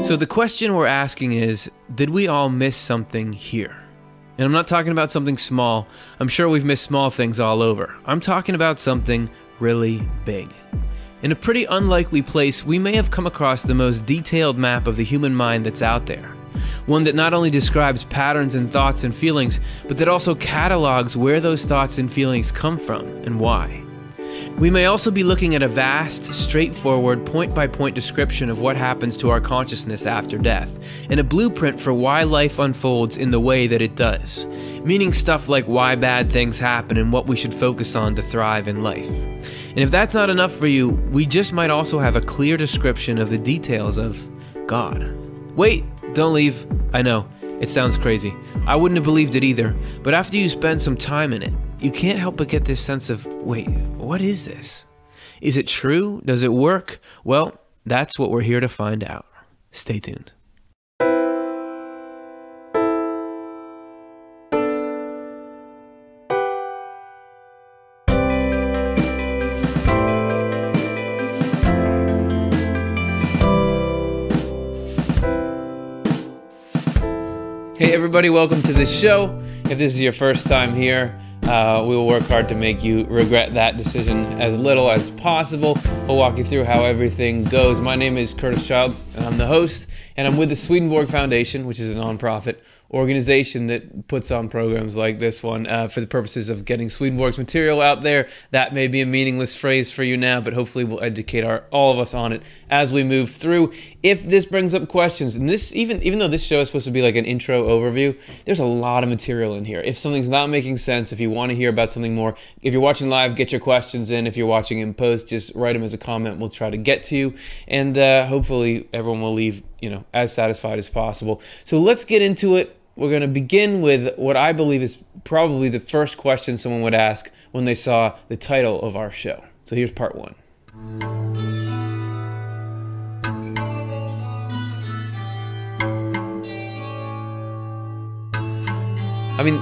So the question we're asking is, did we all miss something here? And I'm not talking about something small. I'm sure we've missed small things all over. I'm talking about something really big. In a pretty unlikely place, we may have come across the most detailed map of the human mind that's out there. One that not only describes patterns and thoughts and feelings, but that also catalogs where those thoughts and feelings come from and why. We may also be looking at a vast, straightforward, point-by-point description of what happens to our consciousness after death, and a blueprint for why life unfolds in the way that it does, meaning stuff like why bad things happen and what we should focus on to thrive in life. And if that's not enough for you, we just might also have a clear description of the details of God. Wait, don't leave. I know, it sounds crazy. I wouldn't have believed it either, but after you spend some time in it, you can't help but get this sense of, wait, what is this? Is it true? Does it work? Well, that's what we're here to find out. Stay tuned. Hey everybody, welcome to the show. If this is your first time here, we will work hard to make you regret that decision as little as possible. We'll walk you through how everything goes. My name is Curtis Childs, and I'm the host, and I'm with the Swedenborg Foundation, which is a nonprofit organization that puts on programs like this one for the purposes of getting Swedenborg's material out there. That may be a meaningless phrase for you now, but hopefully we'll educate all of us on it as we move through. If this brings up questions, and this even though this show is supposed to be like an intro overview, there's a lot of material in here. If something's not making sense, if you want to hear about something more, if you're watching live, get your questions in. If you're watching in post, just write them as a comment. We'll try to get to you, and hopefully everyone will leave as satisfied as possible. So let's get into it. We're going to begin with what I believe is probably the first question someone would ask when they saw the title of our show. So here's part one.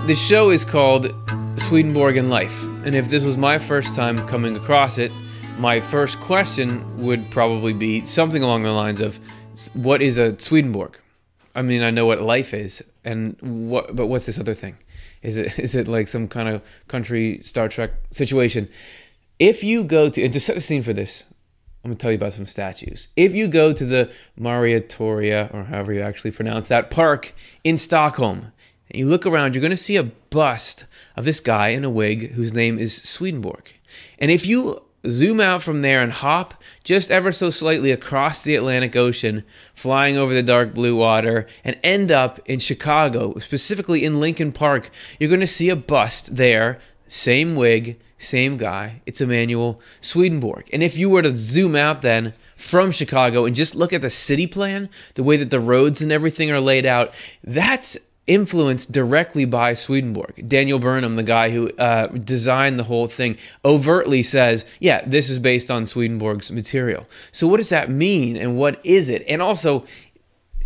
The show is called Swedenborgian Life. And if this was my first time coming across it, my first question would probably be something along the lines of, what is a Swedenborg? I know what life is, but what's this other thing? Is it like some kind of country Star Trek situation? If you go to, and to set the scene for this, I'm going to tell you about some statues. If you go to the Mariatoria, or however you actually pronounce that, park in Stockholm, and you look around, you're going to see a bust of this guy in a wig whose name is Swedenborg. And if you zoom out from there and hop just ever so slightly across the Atlantic Ocean, flying over the dark blue water, and end up in Chicago, specifically in Lincoln Park, you're going to see a bust there, same wig, same guy. It's Emanuel Swedenborg. And if you were to zoom out then from Chicago and just look at the city plan, the way that the roads and everything are laid out, that's influenced directly by Swedenborg. Daniel Burnham, the guy who designed the whole thing, overtly says, yeah, this is based on Swedenborg's material. So what does that mean, and what is it? And also,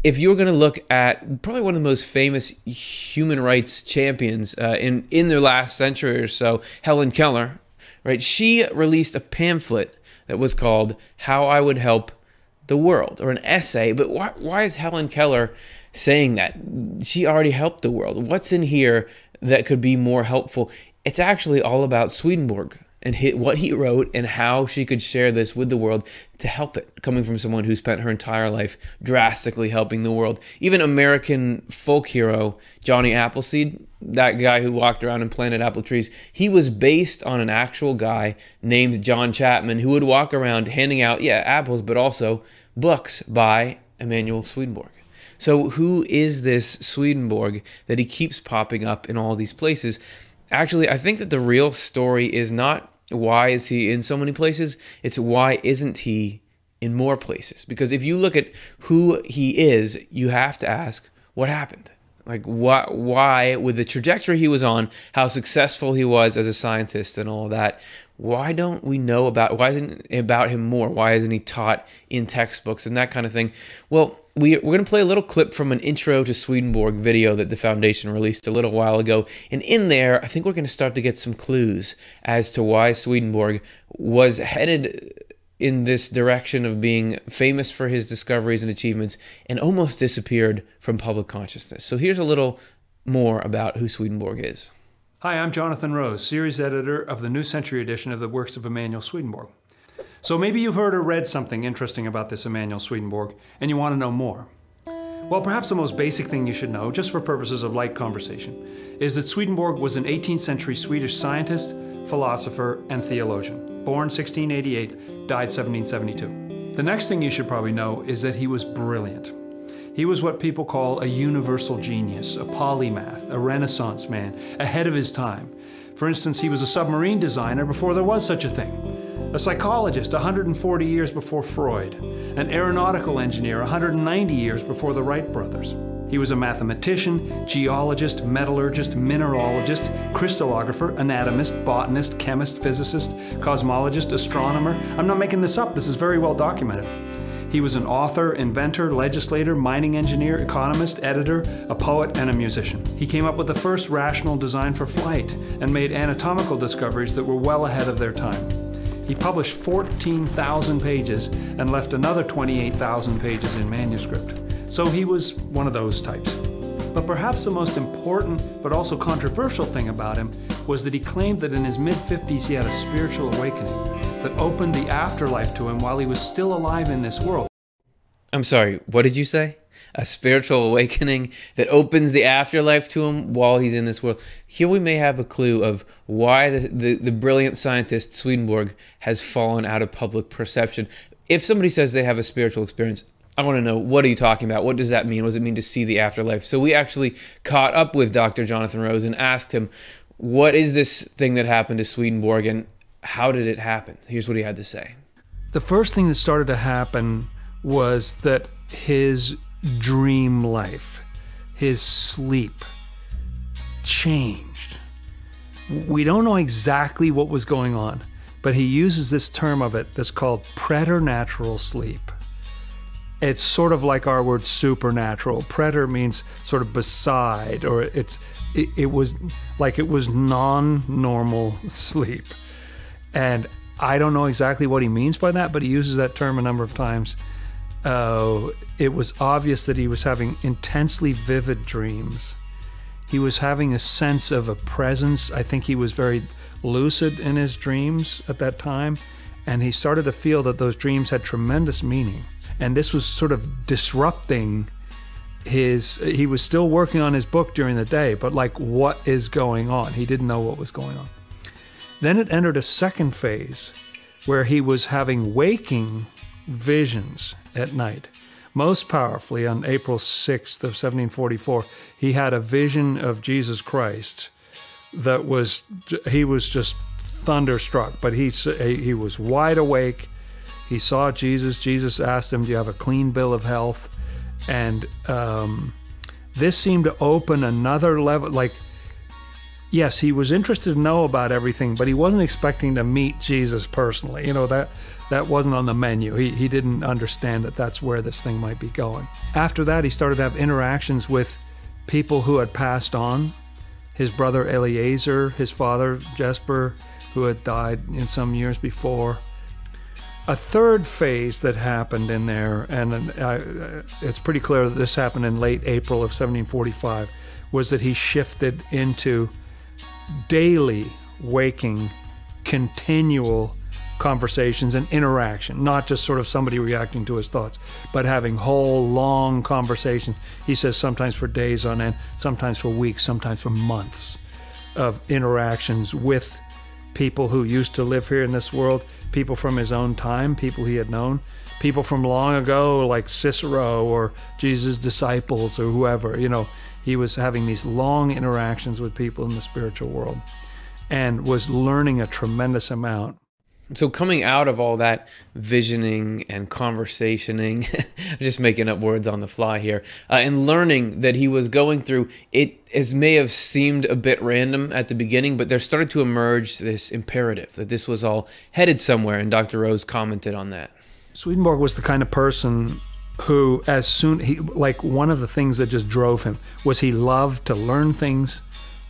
if you're going to look at probably one of the most famous human rights champions in their last century or so, Helen Keller, right? She released a pamphlet that was called How I Would Help the World, or an essay. But why is Helen Keller saying that? She already helped the world. What's in here that could be more helpful? It's actually all about Swedenborg and what he wrote and how she could share this with the world to help it, coming from someone who spent her entire life drastically helping the world. Even American folk hero Johnny Appleseed, that guy who walked around and planted apple trees, he was based on an actual guy named John Chapman who would walk around handing out, apples, but also books by Emanuel Swedenborg. So who is this Swedenborg that he keeps popping up in all these places? Actually, I think that the real story is not why is he in so many places, it's why isn't he in more places? Because if you look at who he is, you have to ask, what happened? Like, why, with the trajectory he was on, how successful he was as a scientist and all of that, why don't we know why isn't it about him more? Why isn't he taught in textbooks and that kind of thing? Well, we're going to play a little clip from an Intro to Swedenborg video that the Foundation released a little while ago. And in there, I think we're going to start to get some clues as to why Swedenborg was headed in this direction of being famous for his discoveries and achievements and almost disappeared from public consciousness. So here's a little more about who Swedenborg is. Hi, I'm Jonathan Rose, series editor of the New Century edition of the works of Emanuel Swedenborg. So maybe you've heard or read something interesting about this Emanuel Swedenborg and you want to know more. Well, perhaps the most basic thing you should know, just for purposes of light conversation, is that Swedenborg was an 18th century Swedish scientist, philosopher, and theologian. Born 1688, died 1772. The next thing you should probably know is that he was brilliant. He was what people call a universal genius, a polymath, a Renaissance man, ahead of his time. For instance, he was a submarine designer before there was such a thing, a psychologist 140 years before Freud, an aeronautical engineer 190 years before the Wright brothers. He was a mathematician, geologist, metallurgist, mineralogist, crystallographer, anatomist, botanist, chemist, physicist, cosmologist, astronomer. I'm not making this up, this is very well documented. He was an author, inventor, legislator, mining engineer, economist, editor, a poet, and a musician. He came up with the first rational design for flight and made anatomical discoveries that were well ahead of their time. He published 14,000 pages and left another 28,000 pages in manuscript. So he was one of those types. But perhaps the most important but also controversial thing about him was that he claimed that in his mid-50s he had a spiritual awakening that opened the afterlife to him while he was still alive in this world. I'm sorry, what did you say? A spiritual awakening that opens the afterlife to him while he's in this world. Here we may have a clue of why the brilliant scientist Swedenborg has fallen out of public perception. If somebody says they have a spiritual experience, I want to know, what are you talking about? What does that mean? What does it mean to see the afterlife? So we actually caught up with Dr. Jonathan Rose and asked him, what is this thing that happened to Swedenborg and how did it happen? Here's what he had to say. The first thing that started to happen was that his dream life, his sleep, changed. We don't know exactly what was going on, but he uses this term of it that's called preternatural sleep. It's sort of like our word supernatural. Preter means sort of beside, or it was like it was non-normal sleep. And I don't know exactly what he means by that, but he uses that term a number of times. It was obvious that he was having intensely vivid dreams. He was having a sense of a presence. I think he was very lucid in his dreams at that time, and he started to feel that those dreams had tremendous meaning. And this was sort of disrupting he was still working on his book during the day, but like, what is going on? He didn't know what was going on. Then it entered a second phase where he was having waking visions at night. Most powerfully, on April 6th of 1744, he had a vision of Jesus Christ that he was just thunderstruck, but he was wide awake. He saw Jesus. Jesus asked him, do you have a clean bill of health? And this seemed to open another level. Like, yes, he was interested to know about everything, but he wasn't expecting to meet Jesus personally. You know, that wasn't on the menu. He didn't understand that that's where this thing might be going. After that, he started to have interactions with people who had passed on. His brother Eliezer, his father Jesper, who had died in some years before. A third phase that happened in there, and it's pretty clear that this happened in late April of 1745, was that he shifted into daily waking, continual conversations and interaction, not just sort of somebody reacting to his thoughts, but having whole long conversations. He says sometimes for days on end, sometimes for weeks, sometimes for months of interactions with people who used to live here in this world, people from his own time, people he had known, people from long ago like Cicero or Jesus' disciples or whoever. You know, he was having these long interactions with people in the spiritual world and was learning a tremendous amount. So coming out of all that visioning and conversationing, just making up words on the fly here, and learning that he was going through, it may have seemed a bit random at the beginning, but there started to emerge this imperative that this was all headed somewhere, and Dr. Rose commented on that. Swedenborg was the kind of person who, one of the things that just drove him was he loved to learn things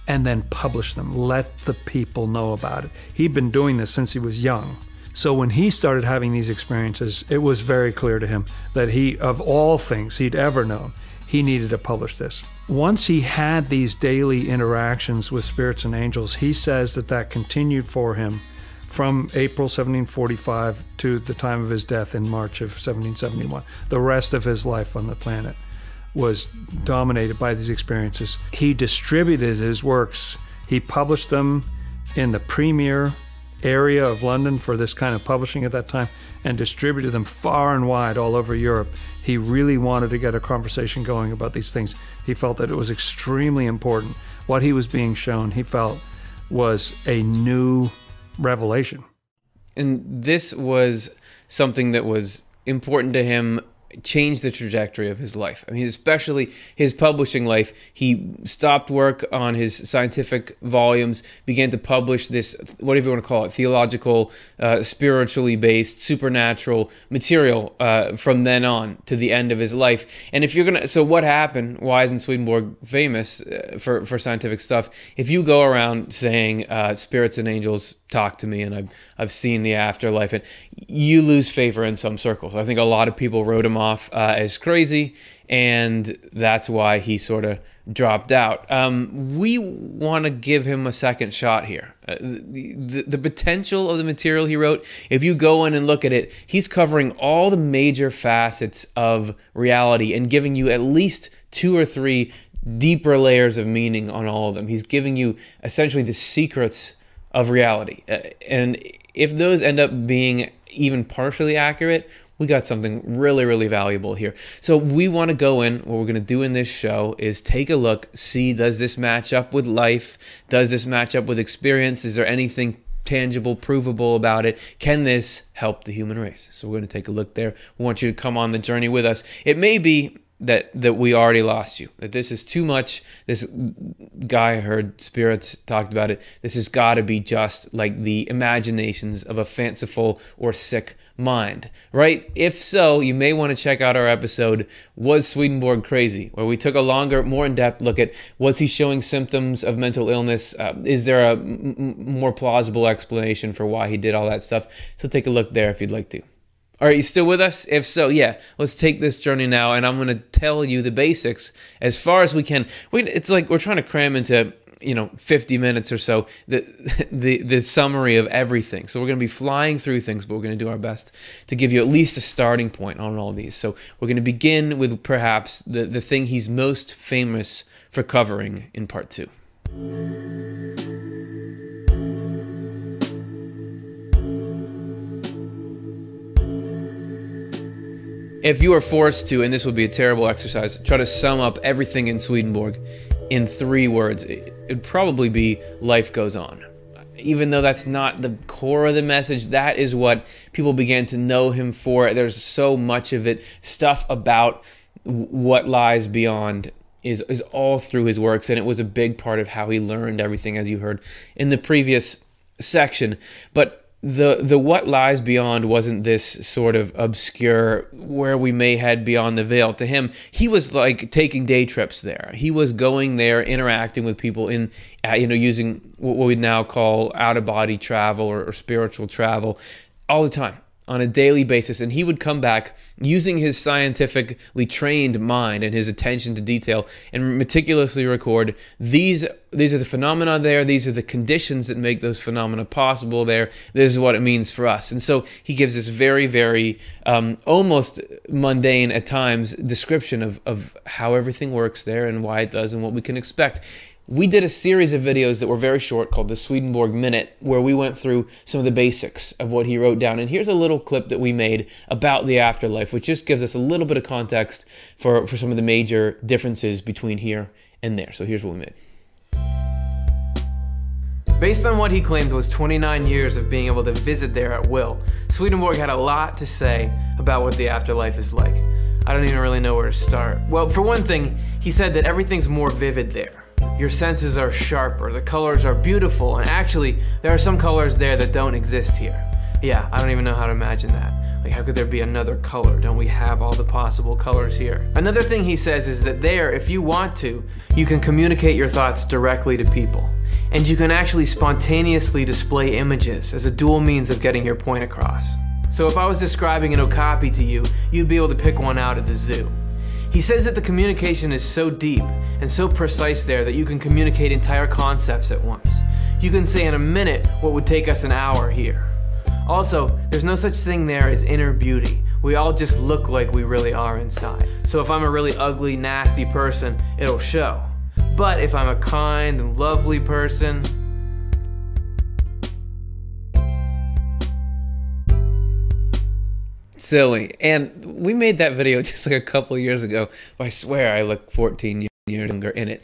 and then publish them, let the people know about it. He'd been doing this since he was young. So when he started having these experiences, it was very clear to him that he, of all things he'd ever known, he needed to publish this. Once he had these daily interactions with spirits and angels, he says that that continued for him from April 1745 to the time of his death in March of 1771. The rest of his life on the planet was dominated by these experiences. He distributed his works. He published them in the premier area of London for this kind of publishing at that time, and distributed them far and wide all over Europe. He really wanted to get a conversation going about these things. He felt that it was extremely important. What he was being shown, he felt, was a new revelation. And this was something that was important to him, changed the trajectory of his life. I mean, especially his publishing life. He stopped work on his scientific volumes, began to publish this, whatever you want to call it, theological, spiritually based, supernatural material from then on to the end of his life. And if you're gonna, so what happened? Why isn't Swedenborg famous for scientific stuff? If you go around saying spirits and angels talk to me, and I've seen the afterlife, and you lose favor in some circles. I think a lot of people wrote him off as crazy, and that's why he sort of dropped out. We want to give him a second shot here. The potential of the material he wrote, if you go in and look at it, he's covering all the major facets of reality and giving you at least 2 or 3 deeper layers of meaning on all of them. He's giving you essentially the secrets of reality. And if those end up being even partially accurate, we got something really, really valuable here. So we want to go in, what we're going to do in this show is take a look, see, does this match up with life? Does this match up with experience? Is there anything tangible, provable about it? Can this help the human race? So we're going to take a look there. We want you to come on the journey with us. It may be that we already lost you, that this is too much. This guy heard spirits talked about it. This has got to be just like the imaginations of a fanciful or sick mind, right? If so, you may want to check out our episode, Was Swedenborg Crazy?, where we took a longer, more in-depth look at, was he showing symptoms of mental illness? Is there a more plausible explanation for why he did all that stuff? So take a look there if you'd like to. All right, you still with us? If so, yeah, let's take this journey now, and I'm going to tell you the basics as far as we can. It's like we're trying to cram into 50 minutes or so the summary of everything. So we're going to be flying through things, but we're going to do our best to give you at least a starting point on all of these. So we're going to begin with perhaps the thing he's most famous for covering in part 2. If you are forced to, and this would be a terrible exercise, try to sum up everything in Swedenborg in 3 words, it'd probably be life goes on. Even though that's not the core of the message, that is what people began to know him for. There's so much of it. Stuff about what lies beyond is all through his works, and it was a big part of how he learned everything, as you heard in the previous section. But the what lies beyond wasn't this sort of obscure where we may head beyond the veil. To him, he was like taking day trips there. He was going there, interacting with people in, using what we'd now call out-of-body travel or spiritual travel all the time, on a daily basis. And he would come back using his scientifically trained mind and his attention to detail and meticulously record these are the phenomena there, these are the conditions that make those phenomena possible there, this is what it means for us. And so he gives this very, very almost mundane at times description of how everything works there and why it does and what we can expect. We did a series of videos that were very short called the Swedenborg Minute, where we went through some of the basics of what he wrote down. And here's a little clip that we made about the afterlife, which just gives us a little bit of context for some of the major differences between here and there. So here's what we made. Based on what he claimed was 29 years of being able to visit there at will, Swedenborg had a lot to say about what the afterlife is like. I don't even really know where to start. Well, for one thing, he said that everything's more vivid there. Your senses are sharper, the colors are beautiful, and actually, there are some colors there that don't exist here. Yeah, I don't even know how to imagine that. Like, how could there be another color? Don't we have all the possible colors here? Another thing he says is that there, if you want to, you can communicate your thoughts directly to people. And you can actually spontaneously display images as a dual means of getting your point across. So if I was describing an okapi to you, you'd be able to pick one out at the zoo. He says that the communication is so deep and so precise there that you can communicate entire concepts at once. You can say in a minute what would take us an hour here. Also, there's no such thing there as inner beauty. We all just look like we really are inside. So if I'm a really ugly, nasty person, it'll show. But if I'm a kind and lovely person, silly. And we made that video just like a couple years ago. I swear I look 14 years younger in it.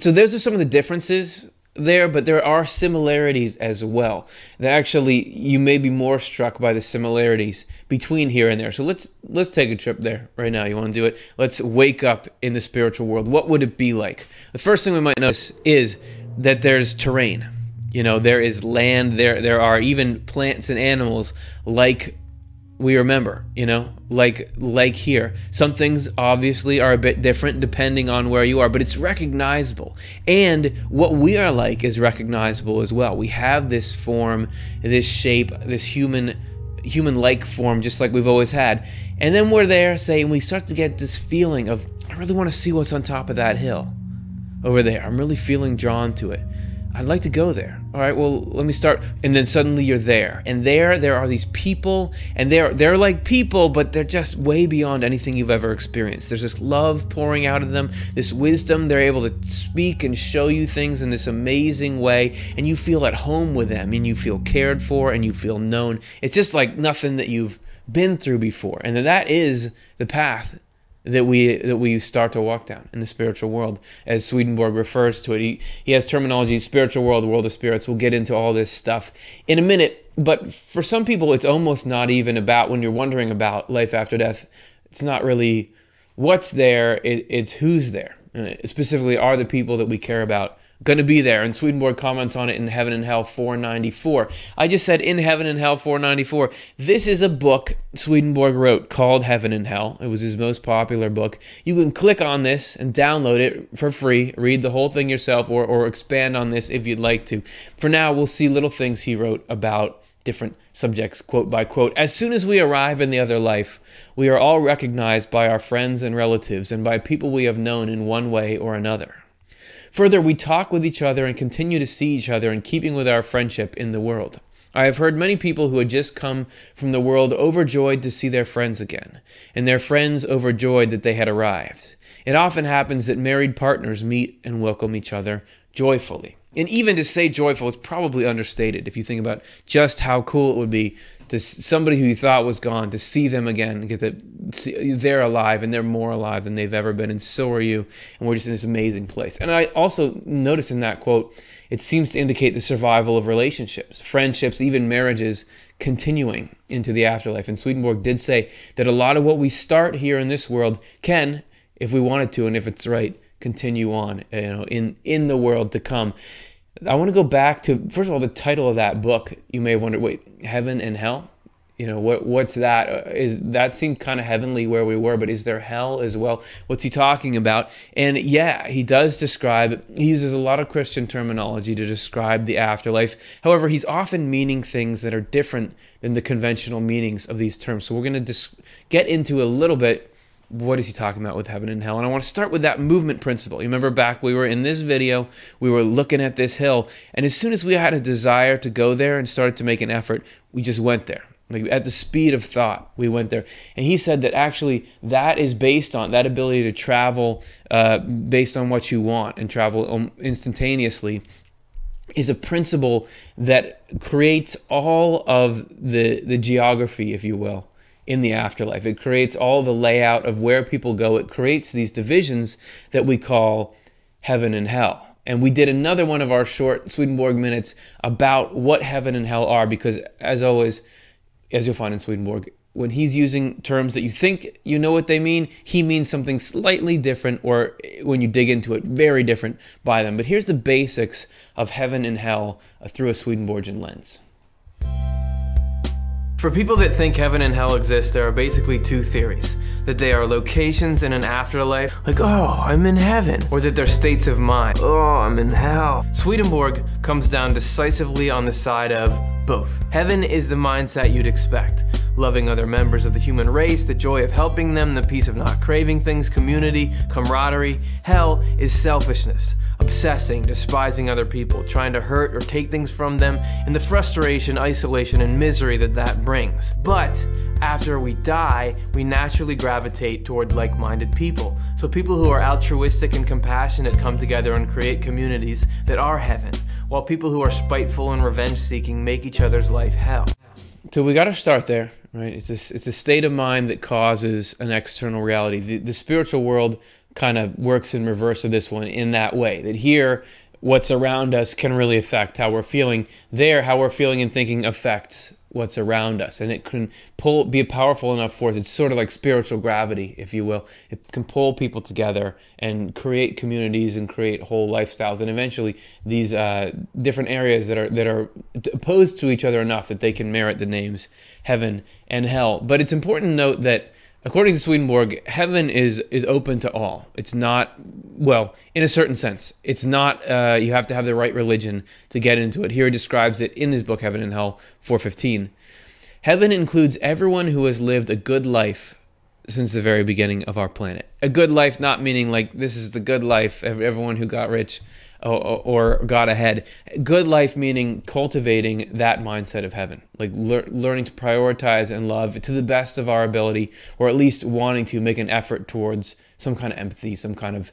So those are some of the differences there, but there are similarities as well. That actually, you may be more struck by the similarities between here and there. So let's take a trip there right now. You want to do it? Let's wake up in the spiritual world. What would it be like? The first thing we might notice is that there's terrain. You know, there is land. There are even plants and animals like we remember, you know, like here. Some things obviously are a bit different depending on where you are, but it's recognizable. And what we are like is recognizable as well. We have this form, this shape, this human-like form, just like we've always had. And then we're there, say, and we start to get this feeling of, I really want to see what's on top of that hill over there. I'm really feeling drawn to it. I'd like to go there. All right, well, let me start. And then suddenly you're there. And there are these people, and they're like people, but they're just way beyond anything you've ever experienced. There's this love pouring out of them, this wisdom. They're able to speak and show you things in this amazing way, and you feel at home with them, and you feel cared for, and you feel known. It's just like nothing that you've been through before. And that is the path that we start to walk down in the spiritual world, as Swedenborg refers to it. He has terminology: spiritual world, world of spirits. We'll get into all this stuff in a minute, but for some people it's almost not even about, when you're wondering about life after death, it's not really what's there, it's who's there. Specifically, are the people that we care about going to be there? And Swedenborg comments on it in Heaven and Hell 494. I just said in Heaven and Hell 494. This is a book Swedenborg wrote called Heaven and Hell. It was his most popular book. You can click on this and download it for free. Read the whole thing yourself, or expand on this if you'd like to. For now, we'll see little things he wrote about different subjects, quote by quote. As soon as we arrive in the other life, we are all recognized by our friends and relatives and by people we have known in one way or another. Further, we talk with each other and continue to see each other in keeping with our friendship in the world. I have heard many people who had just come from the world overjoyed to see their friends again, and their friends overjoyed that they had arrived. It often happens that married partners meet and welcome each other joyfully. And even to say joyful is probably understated if you think about just how cool it would be to somebody who you thought was gone, to see them again, and get to see they're alive, and they're more alive than they've ever been, and so are you, and we're just in this amazing place. And I also notice in that quote, it seems to indicate the survival of relationships, friendships, even marriages continuing into the afterlife. And Swedenborg did say that a lot of what we start here in this world can, if we wanted to, and if it's right, continue on, in the world to come. I want to go back to, first of all, the title of that book. You may wonder, wait, Heaven and Hell? What's that? That seemed kind of heavenly where we were, but is there hell as well? What's he talking about? And yeah, he does describe, he uses a lot of Christian terminology to describe the afterlife. However, he's often meaning things that are different than the conventional meanings of these terms. So we're going to get into a little bit, what is he talking about with heaven and hell? And I want to start with that movement principle. You remember back, we were in this video, we were looking at this hill, and as soon as we had a desire to go there and started to make an effort, we just went there. Like at the speed of thought, we went there. And he said that actually that is based on that ability to travel based on what you want and travel instantaneously is a principle that creates all of the geography, if you will, in the afterlife. It creates all the layout of where people go. It creates these divisions that we call heaven and hell. And we did another one of our short Swedenborg minutes about what heaven and hell are, because as always, as you'll find in Swedenborg, when he's using terms that you think you know what they mean, he means something slightly different, or when you dig into it, very different by them. But here's the basics of heaven and hell through a Swedenborgian lens. For people that think heaven and hell exist, there are basically two theories. That they are locations in an afterlife, like, oh, I'm in heaven. Or that they're states of mind, oh, I'm in hell. Swedenborg comes down decisively on the side of both. Heaven is the mindset you'd expect. Loving other members of the human race, the joy of helping them, the peace of not craving things, community, camaraderie. Hell is selfishness, obsessing, despising other people, trying to hurt or take things from them, and the frustration, isolation, and misery that brings. But after we die, we naturally gravitate toward like-minded people. So people who are altruistic and compassionate come together and create communities that are heaven, while people who are spiteful and revenge-seeking make each other's life hell. So we got to start there, right? It's a state of mind that causes an external reality. The spiritual world kind of works in reverse of this one in that way, that here, what's around us can really affect how we're feeling. There, how we're feeling and thinking affects what's around us, and it can be a powerful enough force. It's sort of like spiritual gravity, if you will. It can pull people together and create communities and create whole lifestyles, and eventually these different areas that are opposed to each other enough that they can merit the names heaven and hell. But it's important to note that according to Swedenborg, heaven is open to all. It's not, well, in a certain sense, it's not, you have to have the right religion to get into it. Here he describes it in his book, Heaven and Hell, 4:15. Heaven includes everyone who has lived a good life since the very beginning of our planet. A good life, not meaning like this is the good life, everyone who got rich or got ahead. Good life meaning cultivating that mindset of heaven, like learning to prioritize and love to the best of our ability, or at least wanting to make an effort towards some kind of empathy, some kind of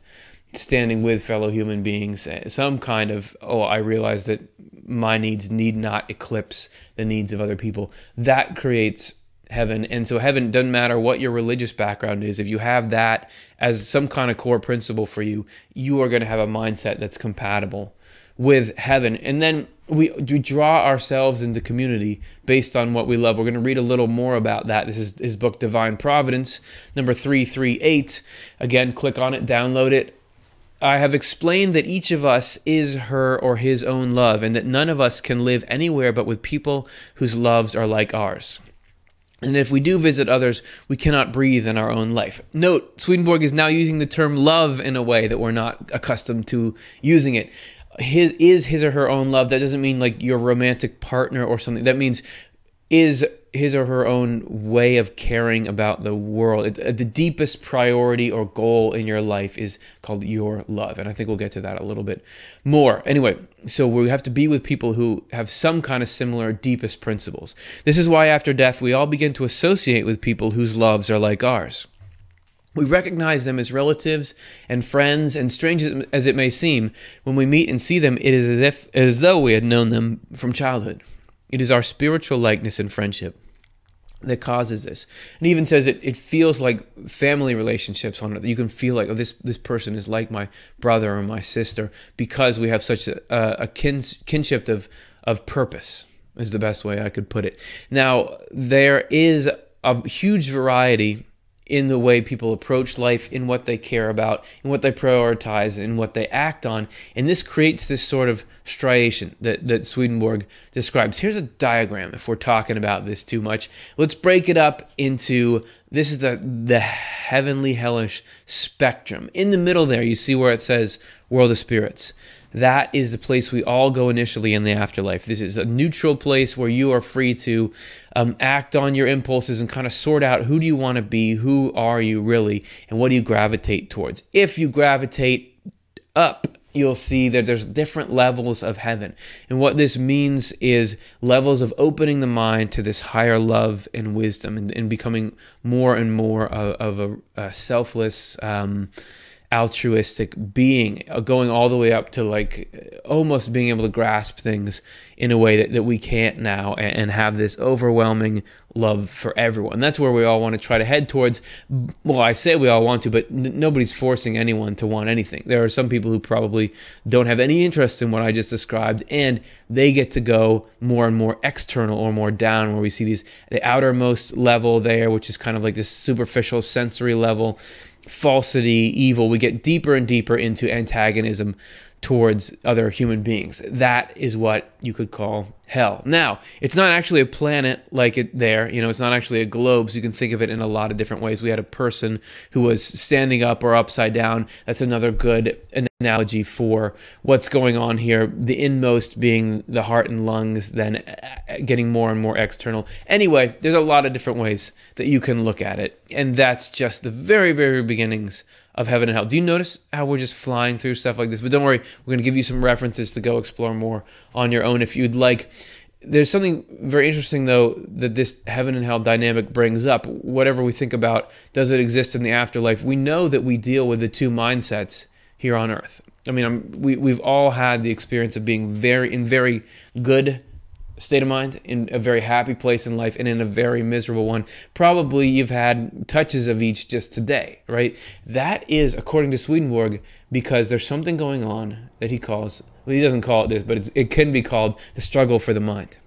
standing with fellow human beings, some kind of, oh, I realize that my needs need not eclipse the needs of other people. That creates heaven. And so heaven, doesn't matter what your religious background is, if you have that as some kind of core principle for you, you are going to have a mindset that's compatible with heaven. And then we draw ourselves into community based on what we love. We're going to read a little more about that. This is his book, Divine Providence, number 338. Again, click on it, download it. I have explained that each of us is her or his own love, and that none of us can live anywhere but with people whose loves are like ours. And if we do visit others, we cannot breathe in our own life. Note, Swedenborg is now using the term love in a way that we're not accustomed to using it. His or her own love, that doesn't mean like your romantic partner or something. That means is his or her own way of caring about the world. The deepest priority or goal in your life is called your love. And I think we'll get to that a little bit more. Anyway, so we have to be with people who have some kind of similar deepest principles. This is why after death, we all begin to associate with people whose loves are like ours. We recognize them as relatives and friends, and strange as it may seem, when we meet and see them, it is as though we had known them from childhood. It is our spiritual likeness and friendship that causes this. And he even says it feels like family relationships on it. You can feel like, oh, this person is like my brother or my sister, because we have such a kinship of purpose, is the best way I could put it. Now, there is a huge variety in the way people approach life, in what they care about, in what they prioritize, in what they act on. And this creates this sort of striation that Swedenborg describes. Here's a diagram if we're talking about this too much. Let's break it up into, this is the heavenly hellish spectrum. In the middle there, you see where it says world of spirits. That is the place we all go initially in the afterlife. This is a neutral place where you are free to act on your impulses and kind of sort out, who do you want to be, who are you really, and what do you gravitate towards. If you gravitate up, you'll see that there's different levels of heaven. And what this means is levels of opening the mind to this higher love and wisdom, and becoming more and more of a selfless, altruistic being, going all the way up to like almost being able to grasp things in a way that we can't now, and have this overwhelming love for everyone. That's where we all want to try to head towards. Well, I say we all want to, but nobody's forcing anyone to want anything. There are some people who probably don't have any interest in what I just described, and they get to go more and more external or more down, where we see the outermost level there, which is kind of like this superficial sensory level, falsity, evil. We get deeper and deeper into antagonism towards other human beings. That is what you could call hell. Now, it's not actually a planet like it there. It's not actually a globe, so you can think of it in a lot of different ways. We had a person who was standing up or upside down. That's another good analogy for what's going on here. The inmost being the heart and lungs, then getting more and more external. Anyway, there's a lot of different ways that you can look at it. And that's just the very, very beginnings of heaven and hell. Do you notice how we're just flying through stuff like this? But don't worry, we're going to give you some references to go explore more on your own if you'd like. There's something very interesting, though, that this heaven and hell dynamic brings up. Whatever we think about, does it exist in the afterlife? We know that we deal with the two mindsets here on earth. I mean, we've all had the experience of being in very good state of mind, in a very happy place in life, and in a very miserable one. Probably you've had touches of each just today, right? That is, according to Swedenborg, because there's something going on that he calls, well, he doesn't call it this, but it can be called the struggle for the mind.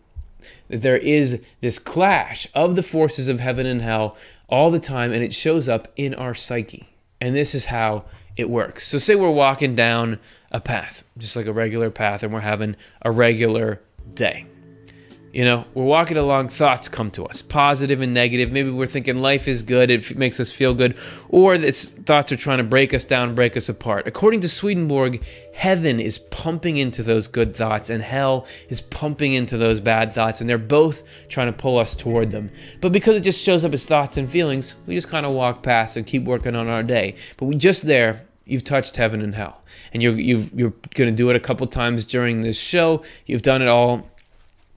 That there is this clash of the forces of heaven and hell all the time, and it shows up in our psyche. And this is how it works. So say we're walking down a path, just like a regular path, and we're having a regular day. We're walking along, thoughts come to us, positive and negative. Maybe we're thinking life is good, it makes us feel good, or these thoughts are trying to break us down, break us apart. According to Swedenborg, heaven is pumping into those good thoughts, and hell is pumping into those bad thoughts, and they're both trying to pull us toward them. But because it just shows up as thoughts and feelings, we just kind of walk past and keep working on our day. But you've touched heaven and hell. And you're going to do it a couple times during this show. You've done it all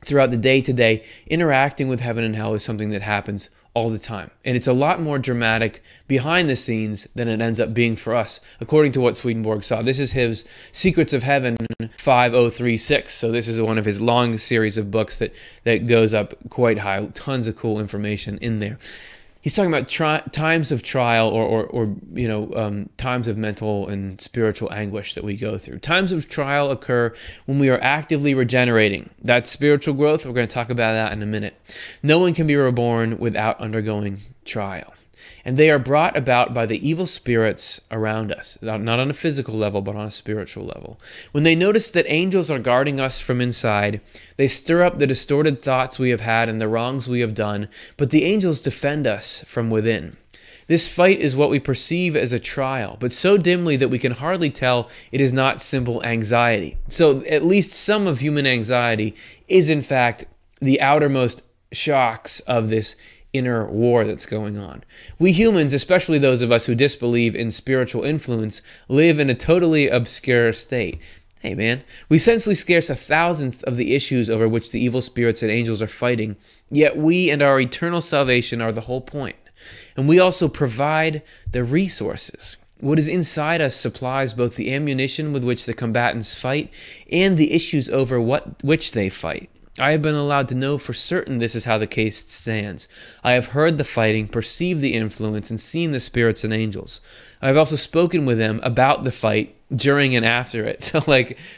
throughout the day today. Interacting with heaven and hell is something that happens all the time. And it's a lot more dramatic behind the scenes than it ends up being for us, according to what Swedenborg saw. This is his Secrets of Heaven 5036. So this is one of his long series of books that goes up quite high. Tons of cool information in there. He's talking about times of trial or times of mental and spiritual anguish that we go through. Times of trial occur when we are actively regenerating. That's spiritual growth. We're going to talk about that in a minute. No one can be reborn without undergoing trial. And they are brought about by the evil spirits around us, not on a physical level, but on a spiritual level. When they notice that angels are guarding us from inside, they stir up the distorted thoughts we have had and the wrongs we have done, but the angels defend us from within. This fight is what we perceive as a trial, but so dimly that we can hardly tell it is not simple anxiety. So at least some of human anxiety is in fact the outermost shocks of this inner war that's going on. We humans, especially those of us who disbelieve in spiritual influence, live in a totally obscure state. Hey man, we sense scarce 1,000th of the issues over which the evil spirits and angels are fighting, yet we and our eternal salvation are the whole point. And we also provide the resources. What is inside us supplies both the ammunition with which the combatants fight and the issues over which they fight. I have been allowed to know for certain this is how the case stands. I have heard the fighting, perceived the influence, and seen the spirits and angels. I have also spoken with them about the fight during and after it. So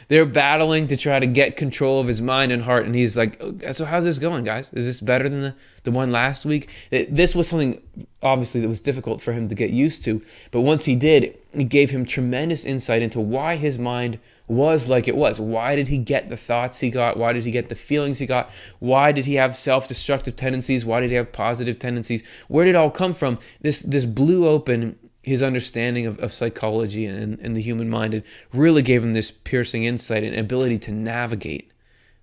they're battling to try to get control of his mind and heart, and he's like, so how's this going, guys? Is this better than the one last week? This was something, obviously, that was difficult for him to get used to, but once he did, it gave him tremendous insight into why his mind was like it was. Why did he get the thoughts he got? Why did he get the feelings he got? Why did he have self-destructive tendencies? Why did he have positive tendencies? Where did it all come from? This blew open his understanding of psychology and the human mind. It really gave him this piercing insight and ability to navigate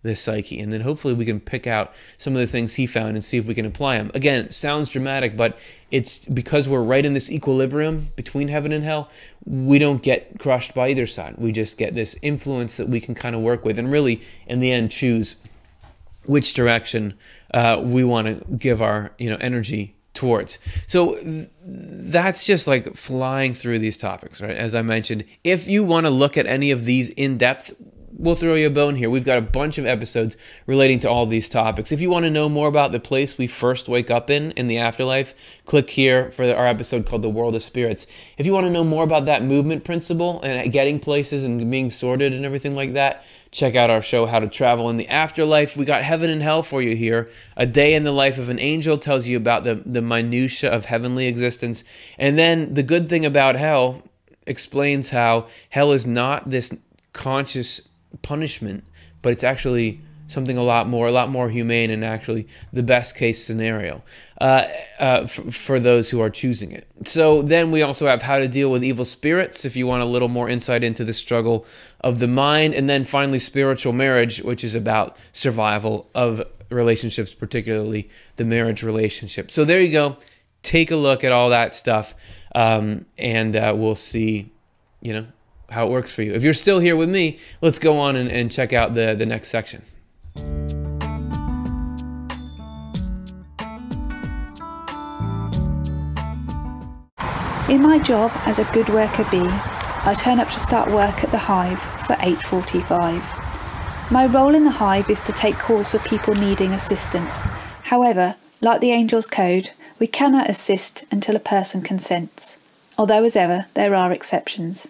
this psyche. And then hopefully we can pick out some of the things he found and see if we can apply them. Again, it sounds dramatic, but it's because we're right in this equilibrium between heaven and hell, we don't get crushed by either side. We just get this influence that we can kind of work with and really, in the end, choose which direction we want to give our energy towards. So that's just flying through these topics, right? As I mentioned, if you want to look at any of these in depth, we'll throw you a bone here. We've got a bunch of episodes relating to all these topics. If you want to know more about the place we first wake up in the afterlife, click here for our episode called The World of Spirits. If you want to know more about that movement principle and getting places and being sorted and everything like that, check out our show, How to Travel in the Afterlife. We got heaven and hell for you here. A Day in the Life of an Angel tells you about the minutia of heavenly existence. And then The Good Thing About Hell explains how hell is not this conscious punishment, but it's actually something a lot more humane, and actually the best case scenario for those who are choosing it. So then we also have how to deal with evil spirits, if you want a little more insight into the struggle of the mind. And then finally, spiritual marriage, which is about survival of relationships, particularly the marriage relationship. So there you go. Take a look at all that stuff, and we'll see, how it works for you. If you're still here with me, let's go on and check out the next section. In my job as a good worker bee, I turn up to start work at the hive for 8:45. My role in the hive is to take calls for people needing assistance. However, like the Angel's Code, we cannot assist until a person consents, although as ever, there are exceptions.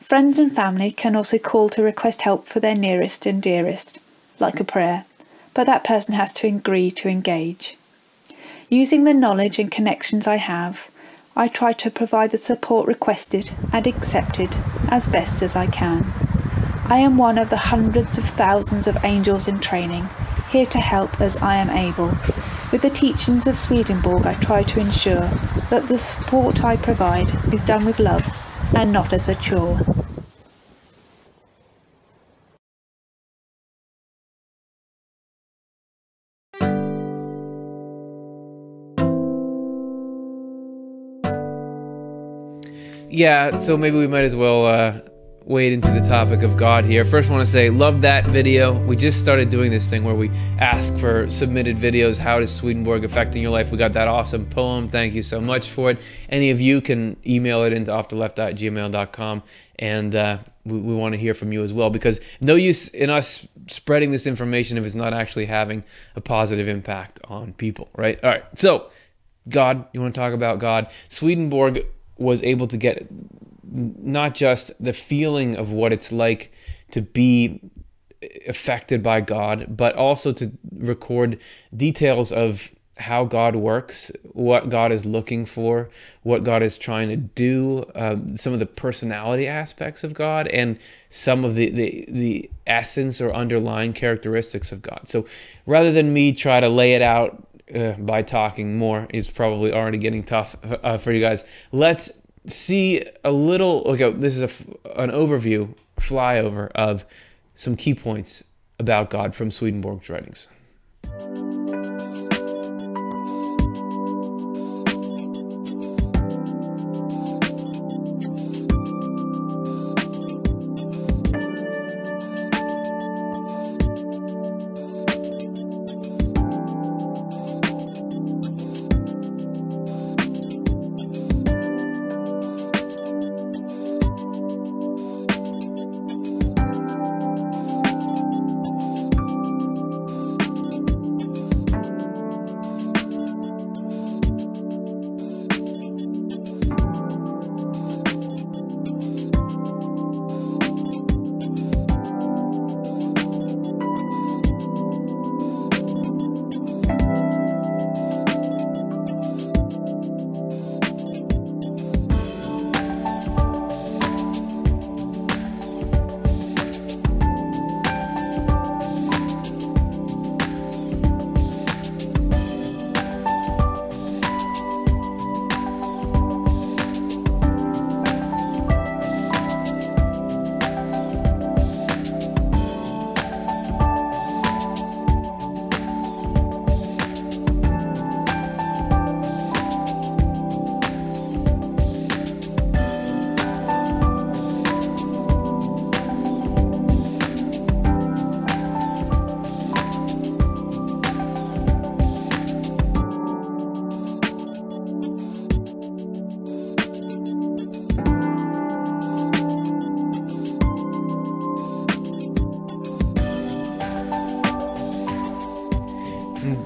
Friends and family can also call to request help for their nearest and dearest, like a prayer, but that person has to agree to engage. Using the knowledge and connections I have, I try to provide the support requested and accepted as best as I can. I am one of the hundreds of thousands of angels in training, here to help as I am able. With the teachings of Swedenborg, I try to ensure that the support I provide is done with love and not as a chore. Yeah, so maybe we might as well wade into the topic of God here. First, I want to say, love that video. We just started doing this thing where we ask for submitted videos. How is Swedenborg affecting your life? We got that awesome poem. Thank you so much for it. Any of you can email it into offtheLeft@gmail.com, and we want to hear from you as well, because no use in us spreading this information if it's not actually having a positive impact on people, right? All right, so God, you want to talk about God? Swedenborg was able to get not just the feeling of what it's like to be affected by God, but also to record details of how God works, what God is looking for, what God is trying to do, some of the personality aspects of God, and some of the essence or underlying characteristics of God. So rather than me try to lay it out by talking more, it's probably already getting tough for you guys. Let's see a little. Okay, this is an overview, flyover of some key points about God from Swedenborg's writings.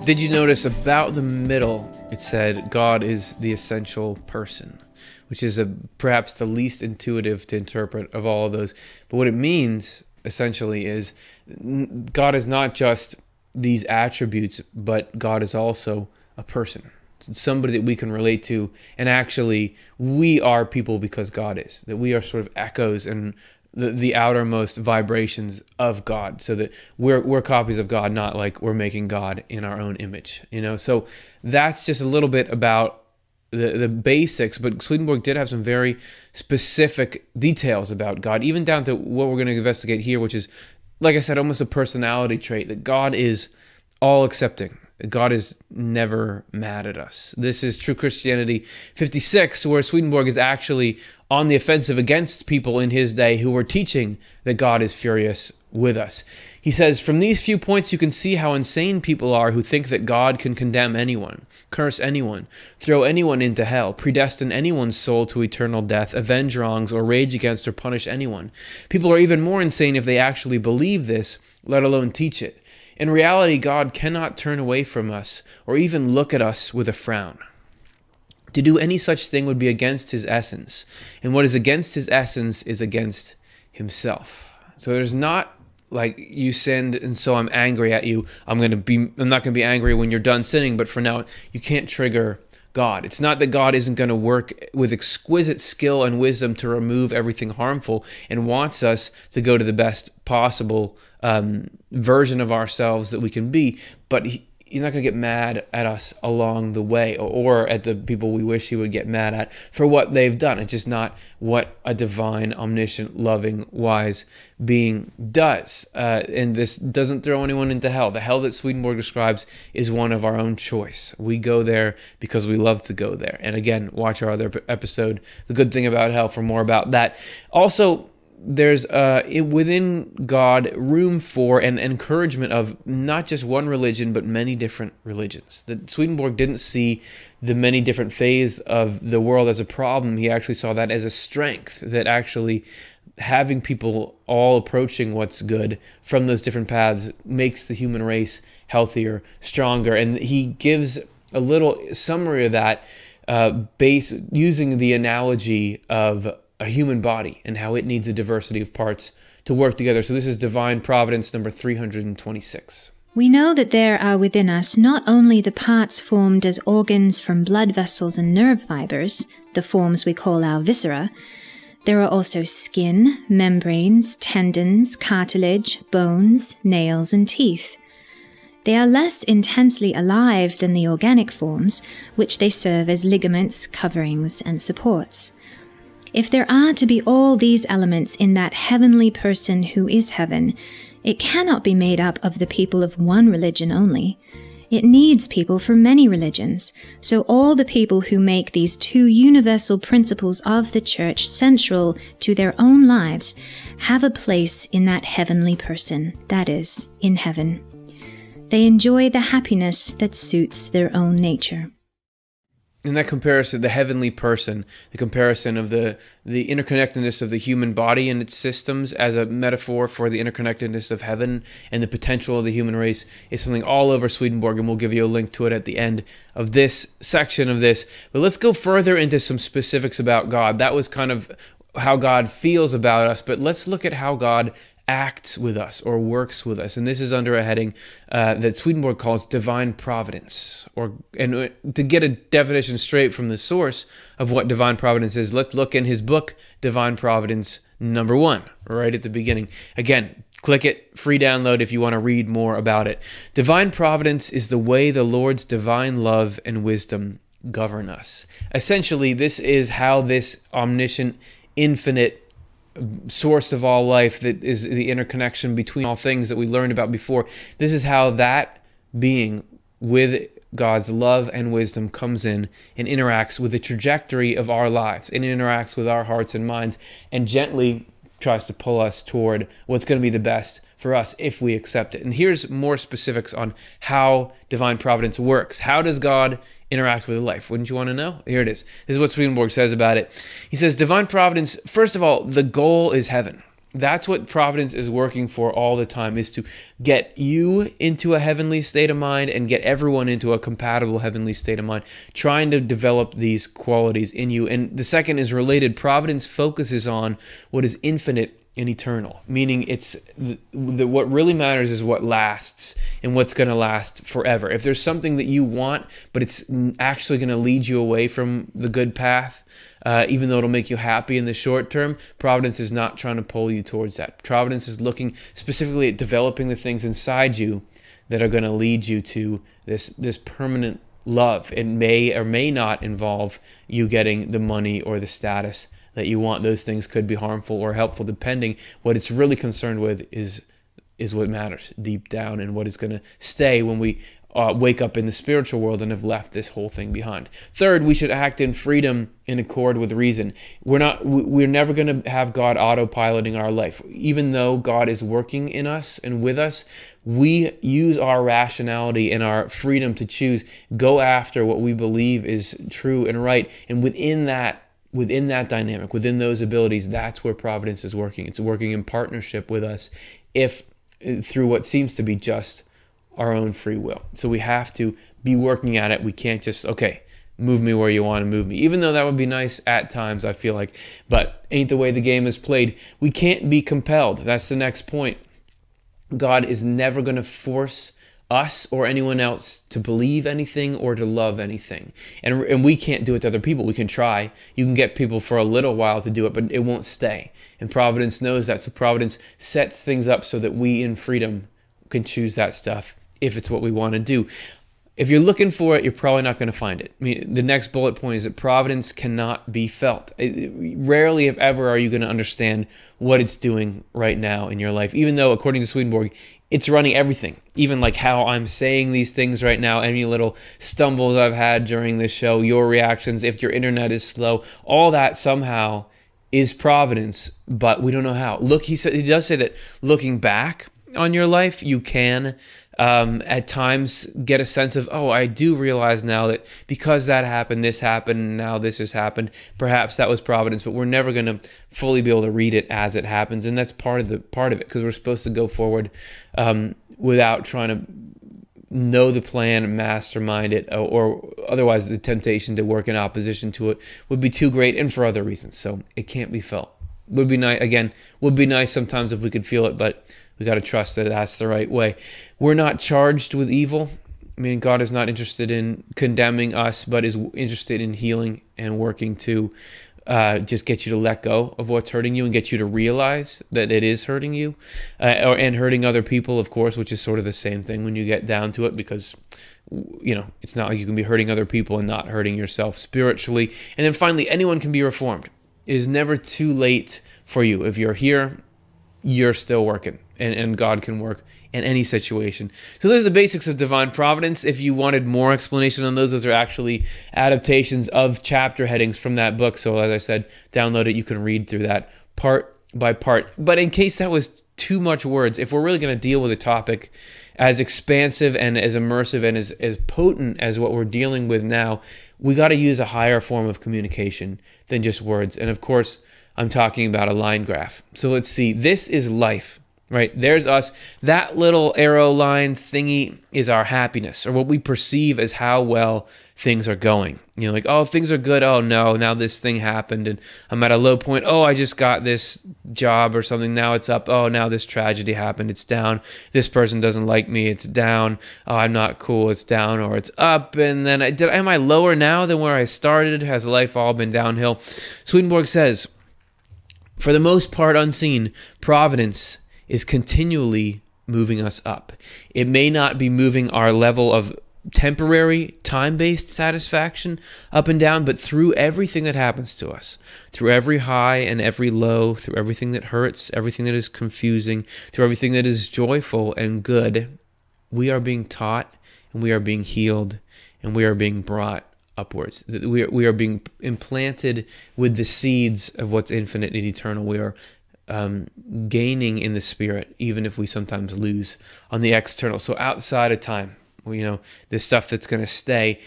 Did you notice about the middle, it said God is the essential person, which is perhaps the least intuitive to interpret of all of those. But what it means essentially is God is not just these attributes, but God is also a person. It's somebody that we can relate to, and actually we are people because God is. That we are sort of echoes and the outermost vibrations of God, so that we're copies of God, not like we're making God in our own image, So that's just a little bit about the basics, but Swedenborg did have some very specific details about God, even down to what we're going to investigate here, which is, like I said, almost a personality trait, that God is all accepting. God is never mad at us. This is True Christianity 56, where Swedenborg is actually on the offensive against people in his day who were teaching that God is furious with us. He says, from these few points you can see how insane people are who think that God can condemn anyone, curse anyone, throw anyone into hell, predestine anyone's soul to eternal death, avenge wrongs, or rage against or punish anyone. People are even more insane if they actually believe this, let alone teach it. In reality, God cannot turn away from us or even look at us with a frown. To do any such thing would be against his essence, and what is against his essence is against himself. So there's not like you sinned and so I'm angry at you. I'm not going to be angry when you're done sinning, but for now you can't trigger God. It's not that God isn't going to work with exquisite skill and wisdom to remove everything harmful and wants us to go to the best possible version of ourselves that we can be, but he's not going to get mad at us along the way, or at the people we wish he would get mad at for what they've done. It's just not what a divine, omniscient, loving, wise being does. And this doesn't throw anyone into hell. The hell that Swedenborg describes is one of our own choice. We go there because we love to go there. And again, watch our other episode, The Good Thing About Hell, for more about that. Also, there's within God room for and encouragement of not just one religion, but many different religions. That Swedenborg didn't see the many different phases of the world as a problem. He actually saw that as a strength, that actually having people all approaching what's good from those different paths makes the human race healthier, stronger. And he gives a little summary of that using the analogy of a human body and how it needs a diversity of parts to work together. So this is Divine Providence number 326. We know that there are within us not only the parts formed as organs from blood vessels and nerve fibers, the forms we call our viscera. There are also skin, membranes, tendons, cartilage, bones, nails, and teeth. They are less intensely alive than the organic forms, which they serve as ligaments, coverings, and supports. If there are to be all these elements in that heavenly person who is heaven, it cannot be made up of the people of one religion only. It needs people from many religions, so all the people who make these two universal principles of the Church central to their own lives have a place in that heavenly person, that is, in heaven. They enjoy the happiness that suits their own nature. In that comparison, the heavenly person, the comparison of the interconnectedness of the human body and its systems as a metaphor for the interconnectedness of heaven and the potential of the human race is something all over Swedenborg, and we'll give you a link to it at the end of this section of this. But let's go further into some specifics about God. That was kind of how God feels about us, but let's look at how God acts with us or works with us. And this is under a heading that Swedenborg calls divine providence. And to get a definition straight from the source of what divine providence is, let's look in his book, Divine Providence number 1, right at the beginning. Again, click it, free download if you want to read more about it. Divine providence is the way the Lord's divine love and wisdom govern us. Essentially, this is how this omniscient, infinite source of all life, that is the interconnection between all things that we learned about before, this is how that being with God's love and wisdom comes in and interacts with the trajectory of our lives, and interacts with our hearts and minds, and gently tries to pull us toward what's going to be the best for us if we accept it. And here's more specifics on how divine providence works. How does God interact with life? Wouldn't you want to know? Here it is. This is what Swedenborg says about it. He says, divine providence, first of all, the goal is heaven. That's what providence is working for all the time, is to get you into a heavenly state of mind and get everyone into a compatible heavenly state of mind, trying to develop these qualities in you. And the second is related. Providence focuses on what is infinite and eternal, meaning it's what really matters is what lasts and what's going to last forever. If there's something that you want, but it's actually going to lead you away from the good path, even though it'll make you happy in the short term, Providence is not trying to pull you towards that. Providence is looking specifically at developing the things inside you that are going to lead you to this permanent love. It may or may not involve you getting the money or the status that you want. Those things could be harmful or helpful, depending. What it's really concerned with is what matters deep down, and what is going to stay when we wake up in the spiritual world and have left this whole thing behind. Third, we should act in freedom in accord with reason. We're never going to have God autopiloting our life. Even though God is working in us and with us, we use our rationality and our freedom to choose, go after what we believe is true and right. And within that dynamic, within those abilities, that's where Providence is working. It's working in partnership with us, through what seems to be just our own free will. So we have to be working at it. We can't just, okay, move me where you want to move me. Even though that would be nice at times, I feel like, but ain't the way the game is played. We can't be compelled. That's the next point. God is never going to force us or anyone else to believe anything or to love anything. And we can't do it to other people. We can try. You can get people for a little while to do it, but it won't stay. And Providence knows that. So Providence sets things up so that we in freedom can choose that stuff if it's what we want to do. If you're looking for it, you're probably not going to find it. I mean, the next bullet point is that Providence cannot be felt. Rarely, if ever, are you going to understand what it's doing right now in your life, even though, according to Swedenborg, it's running everything. Even like how I'm saying these things right now, any little stumbles I've had during this show, your reactions, if your internet is slow, all that somehow is Providence, but we don't know how. Look, he does say that looking back on your life, you can at times get a sense of, oh, I do realize now that because that happened, this happened, now this has happened, perhaps that was Providence, but we're never going to fully be able to read it as it happens. And that's part of it, because we're supposed to go forward without trying to know the plan and mastermind it, or otherwise the temptation to work in opposition to it would be too great, and for other reasons. So it can't be felt. Would be nice sometimes if we could feel it, but we got to trust that that's the right way. We're not charged with evil. I mean, God is not interested in condemning us, but is interested in healing and working to just get you to let go of what's hurting you and get you to realize that it is hurting you, and hurting other people, of course, which is sort of the same thing when you get down to it, because it's not like you can be hurting other people and not hurting yourself spiritually. And then finally, anyone can be reformed. It is never too late for you. If you're here, you're still working, and God can work in any situation. So those are the basics of divine providence. If you wanted more explanation on those are actually adaptations of chapter headings from that book. So as I said, download it. You can read through that part by part. But in case that was too much words, if we're really going to deal with a topic as expansive and as immersive and as potent as what we're dealing with now, we got to use a higher form of communication than just words. And of course, I'm talking about a line graph. So let's see. This is life, right? There's us. That little arrow line thingy is our happiness, or what we perceive as how well things are going. Like, oh, things are good. Oh, no, now this thing happened and I'm at a low point. Oh, I just got this job or something. Now it's up. Oh, now this tragedy happened. It's down. This person doesn't like me. It's down. Oh, I'm not cool. It's down, or it's up. And then am I lower now than where I started? Has life all been downhill? Swedenborg says, for the most part unseen, Providence is continually moving us up. It may not be moving our level of temporary, time-based satisfaction up and down, but through everything that happens to us, through every high and every low, through everything that hurts, everything that is confusing, through everything that is joyful and good, we are being taught, and we are being healed, and we are being brought upwards. We are being implanted with the seeds of what's infinite and eternal. We are gaining in the spirit, even if we sometimes lose on the external. So outside of time, the stuff that's going to stay.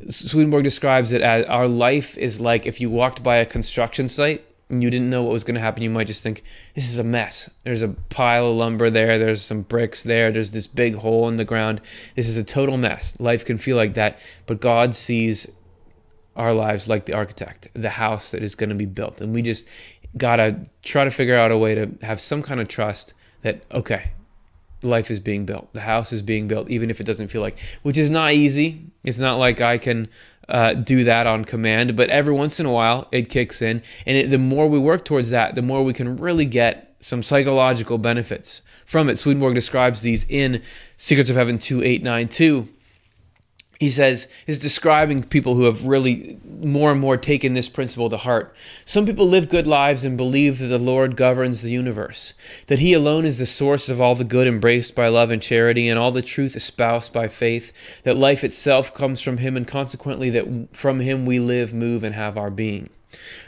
Swedenborg describes it as our life is like if you walked by a construction site and you didn't know what was going to happen. You might just think, this is a mess. There's a pile of lumber there. There's some bricks there. There's this big hole in the ground. This is a total mess. Life can feel like that, but God sees our lives like the architect, the house that is going to be built. And we just, gotta try to figure out a way to have some kind of trust that, okay, life is being built, the house is being built, even if it doesn't feel like, which is not easy. It's not like I can do that on command, but every once in a while it kicks in, and the more we work towards that, the more we can really get some psychological benefits from it. Swedenborg describes these in Secrets of Heaven 2892. He says, is describing people who have really more and more taken this principle to heart. Some people live good lives and believe that the Lord governs the universe, that he alone is the source of all the good embraced by love and charity and all the truth espoused by faith, that life itself comes from him and consequently that from him we live, move, and have our being.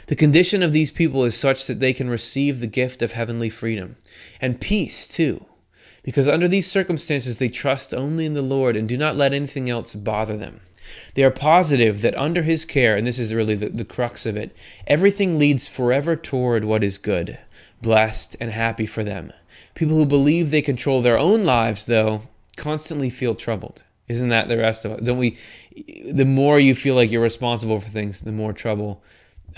The condition of these people is such that they can receive the gift of heavenly freedom and peace too, because under these circumstances they trust only in the Lord and do not let anything else bother them. They are positive that under his care, and this is really the crux of it, everything leads forever toward what is good, blessed, and happy for them. People who believe they control their own lives, though, constantly feel troubled. Isn't that the rest of it? Don't we? The more you feel like you're responsible for things, the more trouble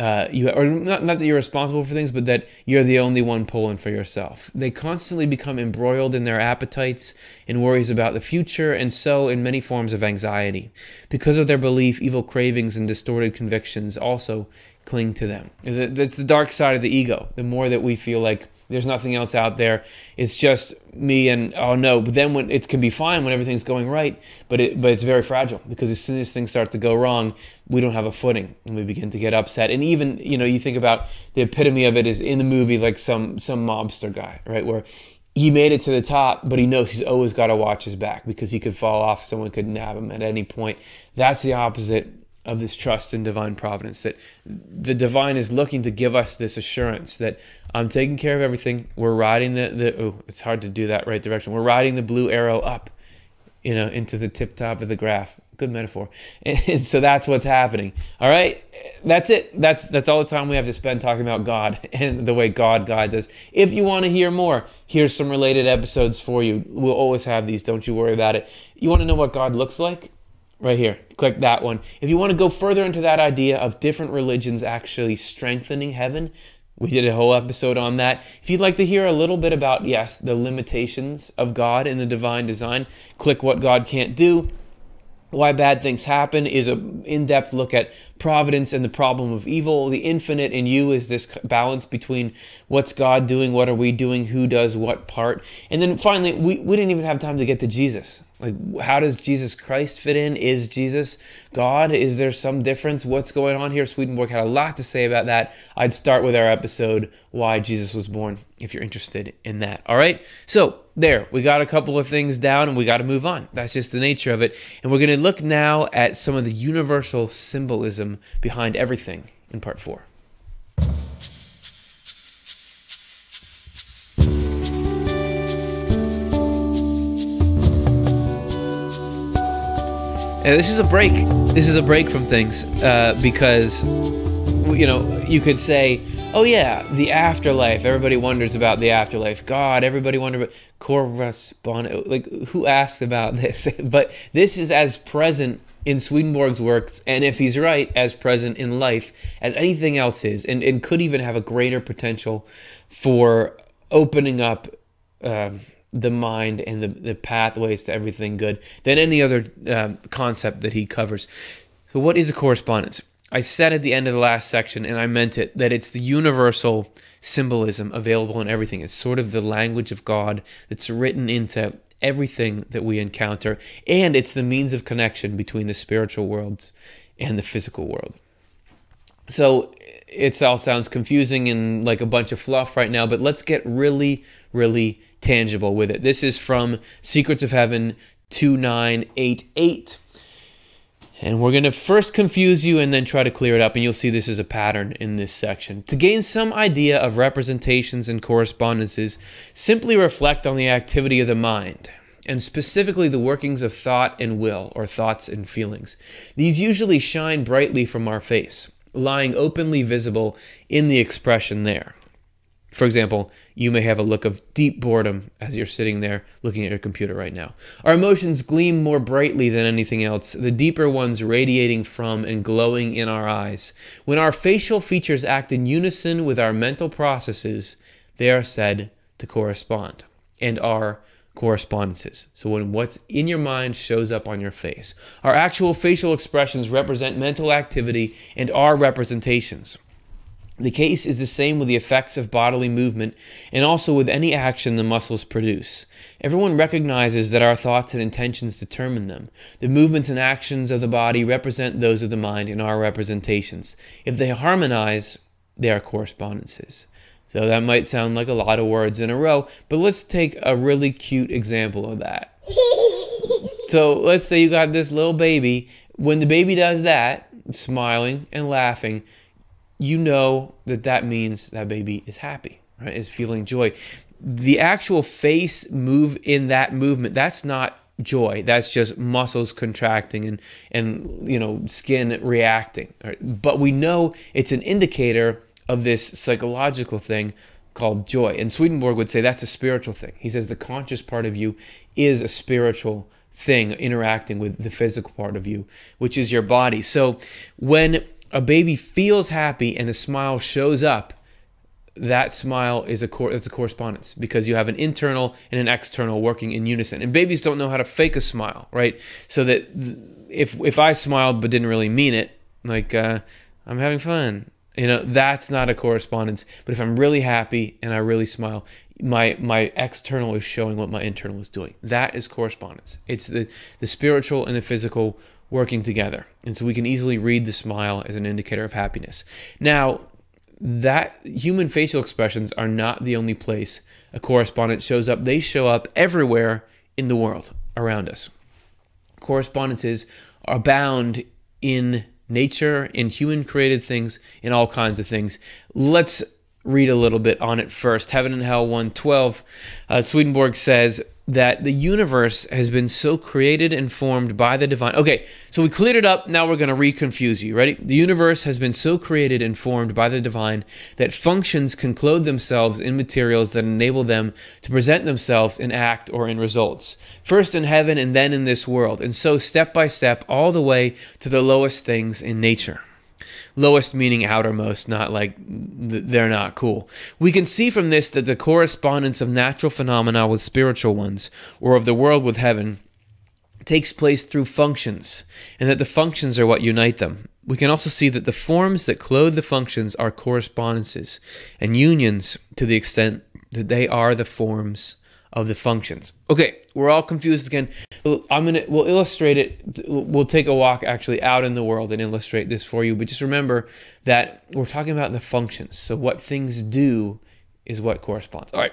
or not that you're responsible for things, but that you're the only one pulling for yourself. They constantly become embroiled in their appetites and worries about the future, and so in many forms of anxiety. Because of their belief, evil cravings and distorted convictions also cling to them. That's the dark side of the ego. The more that we feel like there's nothing else out there, it's just me and, oh no, but then when it can be fine when everything's going right, but it's very fragile, because as soon as things start to go wrong, we don't have a footing and we begin to get upset. And even, you think about the epitome of it is in the movie, like some mobster guy, right? Where he made it to the top, but he knows he's always got to watch his back because he could fall off. Someone could nab him at any point. That's the opposite of this trust in divine providence, that the divine is looking to give us this assurance that I'm taking care of everything. We're riding it's hard to do that right direction. We're riding the blue arrow up, into the tip top of the graph. Good metaphor. And so that's what's happening. All right. That's it. That's all the time we have to spend talking about God and the way God guides us. If you want to hear more, here's some related episodes for you. We'll always have these. Don't you worry about it. You want to know what God looks like? Right here, click that one. If you want to go further into that idea of different religions actually strengthening heaven, we did a whole episode on that. If you'd like to hear a little bit about, the limitations of God in the divine design, click What God Can't Do. Why Bad Things Happen is an in-depth look at providence and the problem of evil. The infinite in you is this balance between what's God doing, what are we doing, who does what part. And then finally, we didn't even have time to get to Jesus. Like, how does Jesus Christ fit in? Is Jesus God? Is there some difference? What's going on here? Swedenborg had a lot to say about that. I'd start with our episode, Why Jesus Was Born, if you're interested in that. All right? So there, we got a couple of things down and we got to move on. That's just the nature of it. And we're going to look now at some of the universal symbolism behind everything in part 4. This is a break. This is a break from things because, you could say, oh yeah, the afterlife. Everybody wonders about the afterlife. God, everybody wonders about correspondence. Like, who asked about this? But this is as present in Swedenborg's works, and if he's right, as present in life as anything else is, and could even have a greater potential for opening up the mind and the pathways to everything good than any other concept that he covers. So what is a correspondence? I said at the end of the last section, and I meant it, that it's the universal symbolism available in everything. It's sort of the language of God that's written into everything that we encounter, and it's the means of connection between the spiritual worlds and the physical world. So it all sounds confusing and like a bunch of fluff right now, but let's get really, really tangible with it. This is from Secrets of Heaven 2988. And we're going to first confuse you and then try to clear it up, and you'll see this is a pattern in this section. To gain some idea of representations and correspondences, simply reflect on the activity of the mind, and specifically the workings of thought and will, or thoughts and feelings. These usually shine brightly from our face, lying openly visible in the expression there. For example, you may have a look of deep boredom as you're sitting there looking at your computer right now. Our emotions gleam more brightly than anything else, the deeper ones radiating from and glowing in our eyes. When our facial features act in unison with our mental processes, they are said to correspond and are correspondences. So when what's in your mind shows up on your face. Our actual facial expressions represent mental activity and are representations. The case is the same with the effects of bodily movement and also with any action the muscles produce. Everyone recognizes that our thoughts and intentions determine them. The movements and actions of the body represent those of the mind and are representations. If they harmonize, they are correspondences. So that might sound like a lot of words in a row, but let's take a really cute example of that. So let's say you got this little baby. When the baby does that, smiling and laughing, you know that that means that baby is happy, right? Is feeling joy. The actual face move in that movement, that's not joy. That's just muscles contracting and skin reacting. Right? But we know it's an indicator of this psychological thing called joy. And Swedenborg would say that's a spiritual thing. He says the conscious part of you is a spiritual thing interacting with the physical part of you, which is your body. So when a baby feels happy and the smile shows up, that smile is a correspondence because you have an internal and an external working in unison. And babies don't know how to fake a smile, right? So that if I smiled but didn't really mean it, like I'm having fun, that's not a correspondence. But if I'm really happy and I really smile, my external is showing what my internal is doing. That is correspondence. It's the spiritual and the physical working together. And so we can easily read the smile as an indicator of happiness. Now, that human facial expressions are not the only place a correspondence shows up. They show up everywhere in the world around us. Correspondences are bound in nature, in human created things, in all kinds of things. Let's read a little bit on it first. Heaven and Hell 1:12. Swedenborg says that the universe has been so created and formed by the divine. Okay, so we cleared it up. Now we're going to reconfuse you. Ready? The universe has been so created and formed by the divine that functions can clothe themselves in materials that enable them to present themselves in act or in results. First in heaven and then in this world. And so step by step all the way to the lowest things in nature. Lowest meaning outermost, not like they're not cool. We can see from this that the correspondence of natural phenomena with spiritual ones, or of the world with heaven, takes place through functions, and that the functions are what unite them. We can also see that the forms that clothe the functions are correspondences, and unions to the extent that they are the forms of the functions. Okay, we're all confused again. We'll illustrate it. We'll take a walk actually out in the world and illustrate this for you. But just remember that we're talking about the functions. So what things do is what corresponds. All right,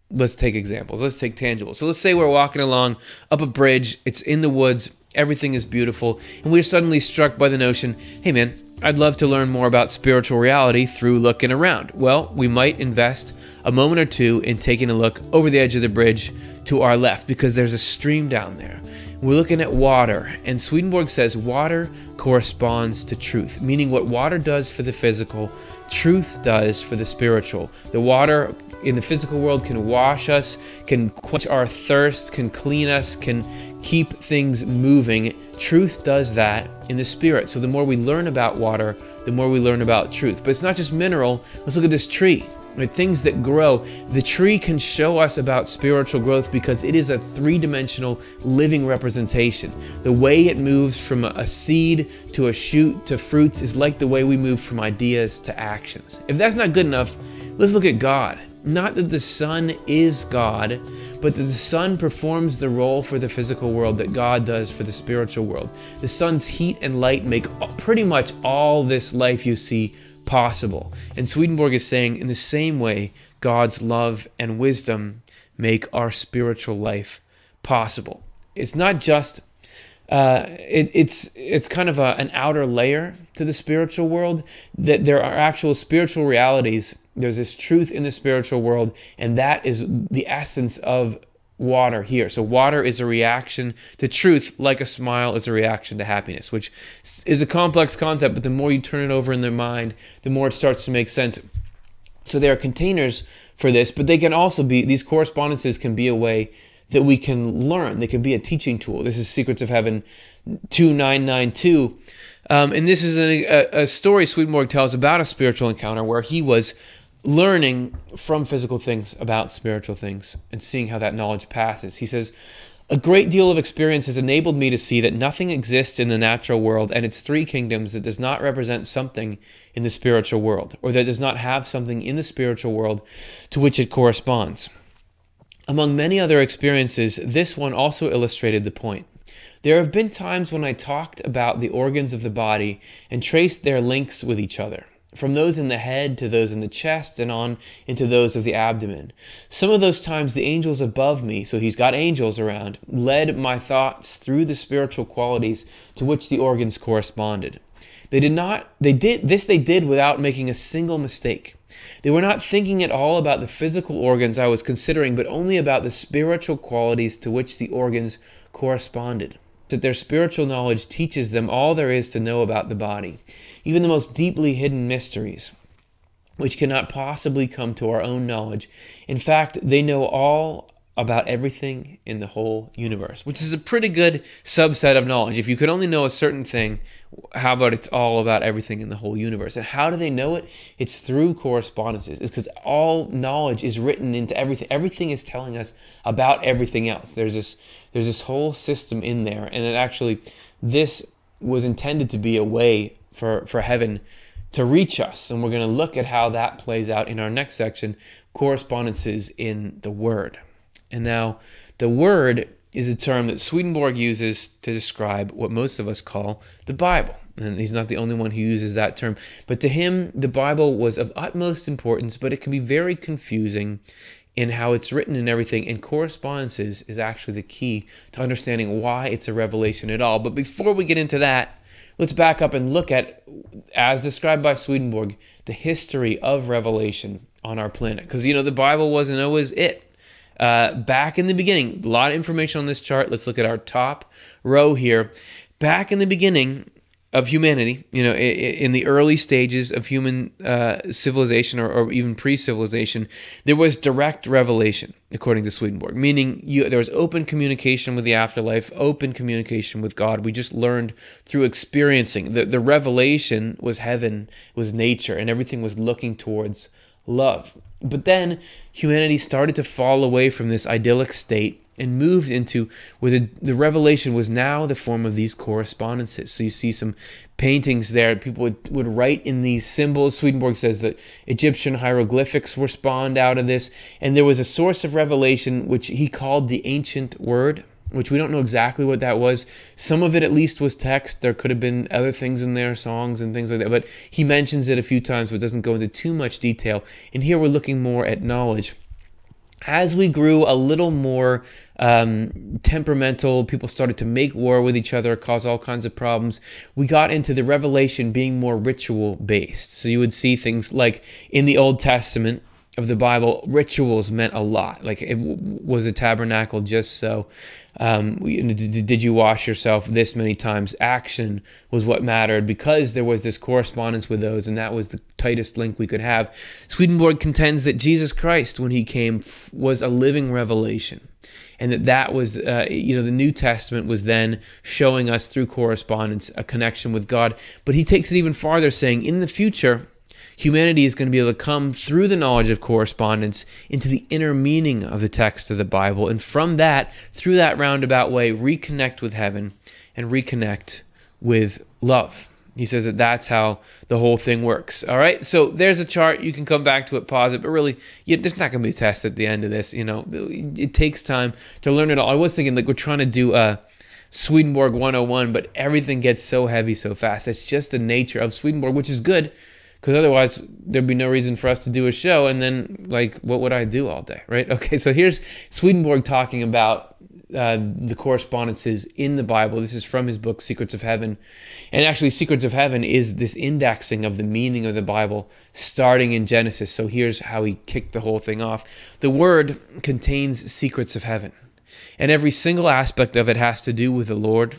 let's take examples. Let's take tangible. So let's say we're walking along up a bridge. It's in the woods. Everything is beautiful. And we're suddenly struck by the notion, hey man, I'd love to learn more about spiritual reality through looking around. Well, we might invest a moment or two in taking a look over the edge of the bridge to our left because there's a stream down there. We're looking at water, and Swedenborg says water corresponds to truth, meaning what water does for the physical, truth does for the spiritual. The water in the physical world can wash us, can quench our thirst, can clean us, can keep things moving. Truth does that in the spirit. So the more we learn about water, the more we learn about truth. But it's not just mineral. Let's look at this tree. Right? Things that grow. The tree can show us about spiritual growth because it is a three-dimensional living representation. The way it moves from a seed to a shoot to fruits is like the way we move from ideas to actions. If that's not good enough, let's look at God. Not that the sun is God, but that the sun performs the role for the physical world that God does for the spiritual world. The sun's heat and light make pretty much all this life you see possible. And Swedenborg is saying in the same way, God's love and wisdom make our spiritual life possible. It's not just it's kind of an outer layer to the spiritual world, that there are actual spiritual realities. There's this truth in the spiritual world, and that is the essence of water here. So water is a reaction to truth, like a smile is a reaction to happiness, which is a complex concept, but the more you turn it over in their mind, the more it starts to make sense. So there are containers for this, but they can also be, these correspondences can be a way that we can learn. They can be a teaching tool. This is Secrets of Heaven 2992. And this is a story Swedenborg tells about a spiritual encounter where he was learning from physical things about spiritual things and seeing how that knowledge passes. He says, "A great deal of experience has enabled me to see that nothing exists in the natural world and its three kingdoms that does not represent something in the spiritual world, or that does not have something in the spiritual world to which it corresponds. Among many other experiences, this one also illustrated the point. There have been times when I talked about the organs of the body and traced their links with each other, from those in the head to those in the chest and on into those of the abdomen. Some of those times the angels above me," so he's got angels around, "led my thoughts through the spiritual qualities to which the organs corresponded. They did without making a single mistake. They were not thinking at all about the physical organs I was considering, but only about the spiritual qualities to which the organs corresponded. That their spiritual knowledge teaches them all there is to know about the body, even the most deeply hidden mysteries, which cannot possibly come to our own knowledge. In fact, they know all about everything in the whole universe," which is a pretty good subset of knowledge. If you could only know a certain thing, how about it's all about everything in the whole universe? And how do they know it? It's through correspondences. It's because all knowledge is written into everything. Everything is telling us about everything else. There's this whole system in there, and this was intended to be a way for heaven to reach us. And we're going to look at how that plays out in our next section, correspondences in the Word. And now, the Word is a term that Swedenborg uses to describe what most of us call the Bible. And he's not the only one who uses that term. But to him, the Bible was of utmost importance, but it can be very confusing in how it's written and everything. And correspondences is actually the key to understanding why it's a revelation at all. But before we get into that, let's back up and look at, as described by Swedenborg, the history of revelation on our planet. Because, the Bible wasn't always it. Back in the beginning, a lot of information on this chart. Let's look at our top row here. Back in the beginning of humanity, in the early stages of human civilization or even pre-civilization, there was direct revelation, according to Swedenborg, meaning there was open communication with the afterlife, open communication with God. We just learned through experiencing. The revelation was heaven, was nature, and everything was looking towards love. But then humanity started to fall away from this idyllic state and moved into where the revelation was now the form of these correspondences. So you see some paintings there. People would write in these symbols. Swedenborg says that Egyptian hieroglyphics were spawned out of this. And there was a source of revelation which he called the ancient word, which we don't know exactly what that was. Some of it at least was text. There could have been other things in there, songs and things like that. But he mentions it a few times, but doesn't go into too much detail. And here we're looking more at knowledge. As we grew a little more temperamental, people started to make war with each other, cause all kinds of problems. We got into the revelation being more ritual-based. So you would see things like in the Old Testament of the Bible, rituals meant a lot. Like, it was a tabernacle just so. Did you wash yourself this many times? Action was what mattered because there was this correspondence with those, and that was the tightest link we could have. Swedenborg contends that Jesus Christ, when he came, was a living revelation, and that was, the New Testament was then showing us through correspondence a connection with God. But he takes it even farther, saying in the future, humanity is going to be able to come through the knowledge of correspondence into the inner meaning of the text of the Bible. And from that, through that roundabout way, reconnect with heaven and reconnect with love. He says that that's how the whole thing works. All right, so there's a chart. You can come back to it, pause it, but really, there's not going to be a test at the end of this. It takes time to learn it all. I was thinking, we're trying to do a Swedenborg 101, but everything gets so heavy so fast. That's just the nature of Swedenborg, which is good. Because otherwise, there'd be no reason for us to do a show, and then, what would I do all day, right? Okay, so here's Swedenborg talking about the correspondences in the Bible. This is from his book, Secrets of Heaven. And actually, Secrets of Heaven is this indexing of the meaning of the Bible, starting in Genesis. So here's how he kicked the whole thing off. The Word contains secrets of heaven, and every single aspect of it has to do with the Lord.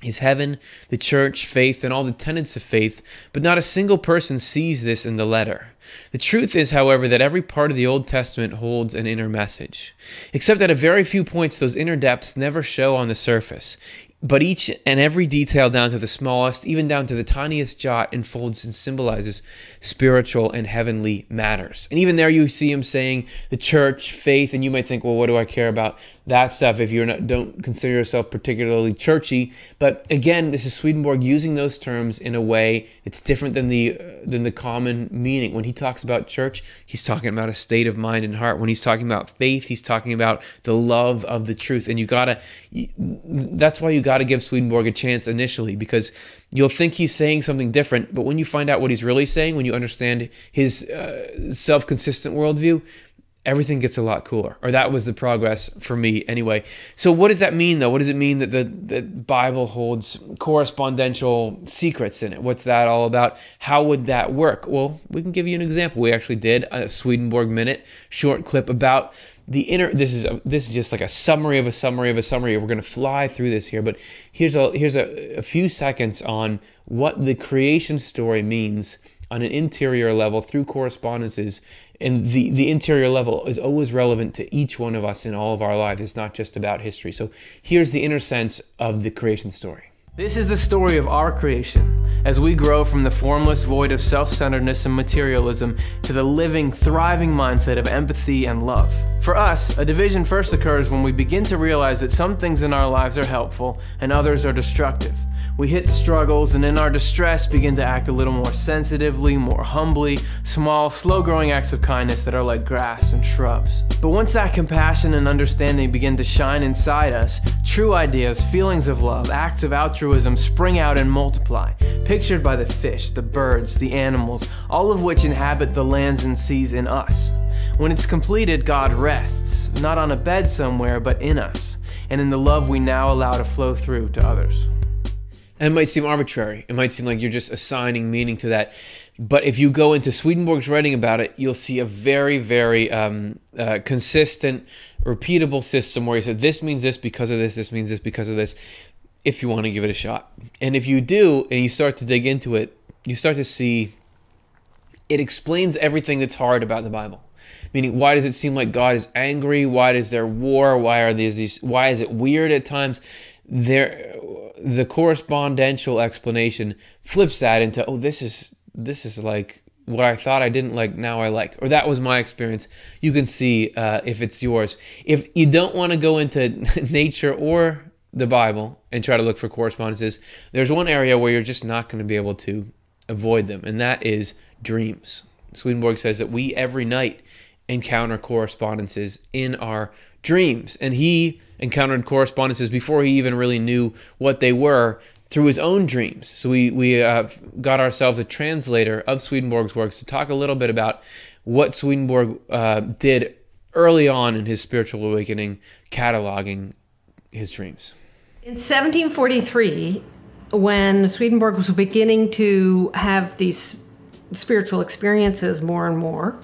is heaven, the church, faith, and all the tenets of faith, but not a single person sees this in the letter. The truth is, however, that every part of the Old Testament holds an inner message, except at a very few points those inner depths never show on the surface. But each and every detail down to the smallest, even down to the tiniest jot, unfolds and symbolizes spiritual and heavenly matters. And even there you see him saying the church, faith, and you might think, well, what do I care about that stuff if you don't consider yourself particularly churchy? But again, this is Swedenborg using those terms in a way that's different than the common meaning. When he talks about church, he's talking about a state of mind and heart. When he's talking about faith, he's talking about the love of the truth. And that's why you got to give Swedenborg a chance initially, because you'll think he's saying something different, but when you find out what he's really saying, when you understand his self-consistent worldview, everything gets a lot cooler. Or that was the progress for me anyway. So what does that mean, though? What does it mean that the Bible holds correspondential secrets in it? What's that all about? How would that work? Well, we can give you an example. We actually did a Swedenborg Minute short clip about the inner. This is just like a summary of a summary of a summary. We're going to fly through this here, but here's a few seconds on what the creation story means on an interior level through correspondences. And the interior level is always relevant to each one of us in all of our lives. It's not just about history. So here's the inner sense of the creation story. This is the story of our creation, as we grow from the formless void of self-centeredness and materialism to the living, thriving mindset of empathy and love. For us, a division first occurs when we begin to realize that some things in our lives are helpful and others are destructive. We hit struggles and in our distress begin to act a little more sensitively, more humbly, small, slow-growing acts of kindness that are like grass and shrubs. But once that compassion and understanding begin to shine inside us, true ideas, feelings of love, acts of altruism spring out and multiply, pictured by the fish, the birds, the animals, all of which inhabit the lands and seas in us. When it's completed, God rests, not on a bed somewhere, but in us, and in the love we now allow to flow through to others. And it might seem arbitrary. It might seem like you're just assigning meaning to that. But if you go into Swedenborg's writing about it, you'll see a very, very consistent, repeatable system where he said, this means this because of this means this because of this, if you want to give it a shot. And if you do, and you start to dig into it, you start to see it explains everything that's hard about the Bible. Meaning, why does it seem like God is angry? Why is there war? Why is it weird at times? The correspondential explanation flips that into, oh, this is like what I thought I didn't like, now I like. Or that was my experience. You can see if it's yours. If you don't want to go into nature or the Bible and try to look for correspondences, there's one area where you're just not going to be able to avoid them, and that is dreams. Swedenborg says that we every night encounter correspondences in our dreams, and he encountered correspondences before he even really knew what they were through his own dreams. So we got ourselves a translator of Swedenborg's works to talk a little bit about what Swedenborg did early on in his spiritual awakening, cataloging his dreams. In 1743, when Swedenborg was beginning to have these spiritual experiences more and more,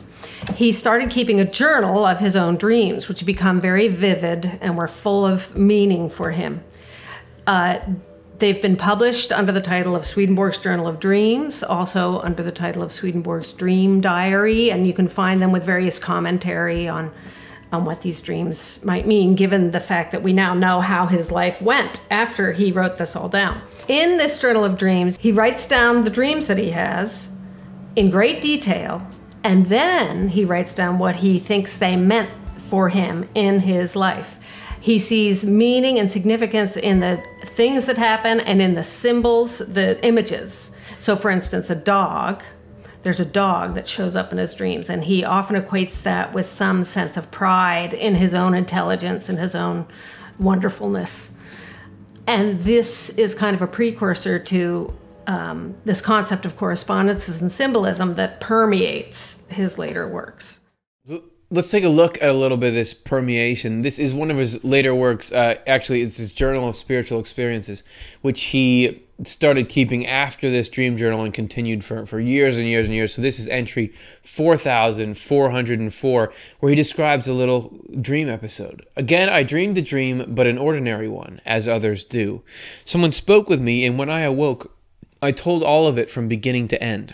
he started keeping a journal of his own dreams, which become very vivid and were full of meaning for him. They've been published under the title of Swedenborg's Journal of Dreams, also under the title of Swedenborg's Dream Diary, and you can find them with various commentary on what these dreams might mean, given the fact that we now know how his life went after he wrote this all down. In this Journal of Dreams, he writes down the dreams that he has in great detail, and then he writes down what he thinks they meant for him in his life. He sees meaning and significance in the things that happen and in the symbols, the images. So for instance, there's a dog that shows up in his dreams, and he often equates that with some sense of pride in his own intelligence and his own wonderfulness. And this is kind of a precursor to this concept of correspondences and symbolism that permeates his later works. Let's take a look at a little bit of this permeation. This is one of his later works. Actually, it's his Journal of Spiritual Experiences, which he started keeping after this dream journal and continued for years and years and years. So this is entry 4,404, where he describes a little dream episode. Again, I dreamed a dream, but an ordinary one, as others do. Someone spoke with me, and when I awoke, I told all of it from beginning to end.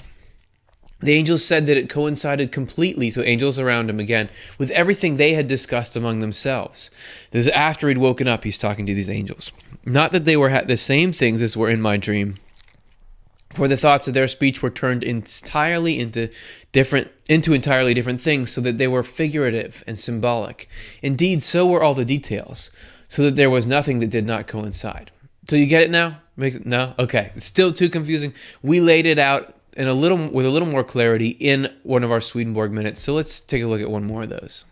The angels said that it coincided completely, so angels around him again, with everything they had discussed among themselves. This is after he'd woken up, he's talking to these angels. Not that they were the same things as were in my dream, for the thoughts of their speech were turned entirely into entirely different things, so that they were figurative and symbolic. Indeed, so were all the details, so that there was nothing that did not coincide. So you get it now? No? Okay. It's still too confusing. We laid it out with a little more clarity in one of our Swedenborg minutes. So let's take a look at one more of those.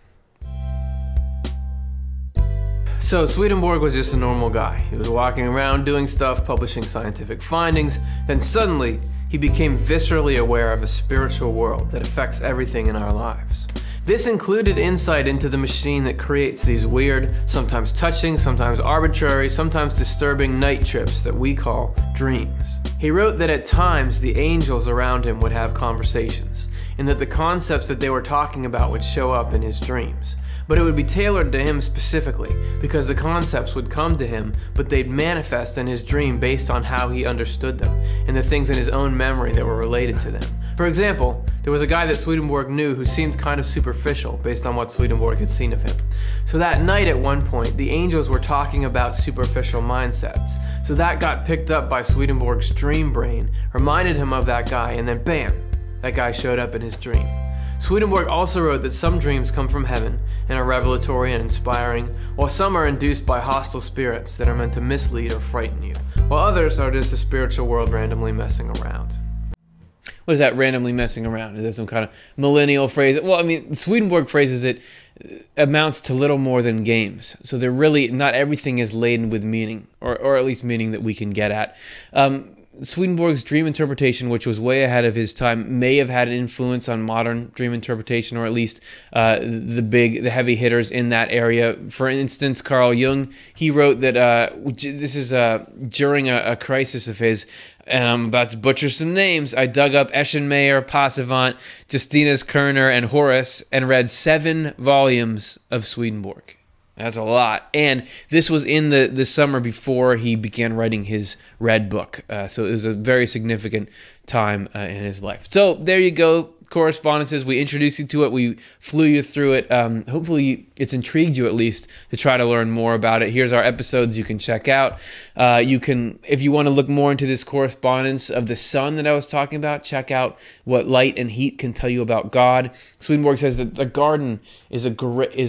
So Swedenborg was just a normal guy. He was walking around doing stuff, publishing scientific findings. Then suddenly he became viscerally aware of a spiritual world that affects everything in our lives. This included insight into the machine that creates these weird, sometimes touching, sometimes arbitrary, sometimes disturbing night trips that we call dreams. He wrote that at times the angels around him would have conversations, and that the concepts that they were talking about would show up in his dreams. But it would be tailored to him specifically, because the concepts would come to him, but they'd manifest in his dream based on how he understood them, and the things in his own memory that were related to them. For example, there was a guy that Swedenborg knew who seemed kind of superficial based on what Swedenborg had seen of him. So that night at one point, the angels were talking about superficial mindsets. So that got picked up by Swedenborg's dream brain, reminded him of that guy, and then bam, that guy showed up in his dream. Swedenborg also wrote that some dreams come from heaven and are revelatory and inspiring, while some are induced by hostile spirits that are meant to mislead or frighten you, while others are just the spiritual world randomly messing around. What is that, randomly messing around? Is that some kind of millennial phrase? Well, I mean, Swedenborg phrases it amounts to little more than games. So they're really, not everything is laden with meaning, or at least meaning that we can get at. Swedenborg's dream interpretation, which was way ahead of his time, may have had an influence on modern dream interpretation, or at least the heavy hitters in that area. For instance, Carl Jung, he wrote that this is during a crisis of his, and I'm about to butcher some names. I dug up Eschenmayer, Passavant, Justinus Kerner, and Horace, and read 7 volumes of Swedenborg. That's a lot. And this was in the summer before he began writing his Red Book. So it was a very significant time in his life. So there you go. Correspondences. We introduced you to it. We flew you through it. Hopefully it's intrigued you at least to try to learn more about it. Here's our episodes you can check out. You can, if you want to look more into this correspondence of the sun that I was talking about, check out what light and heat can tell you about God. Swedenborg says that the garden is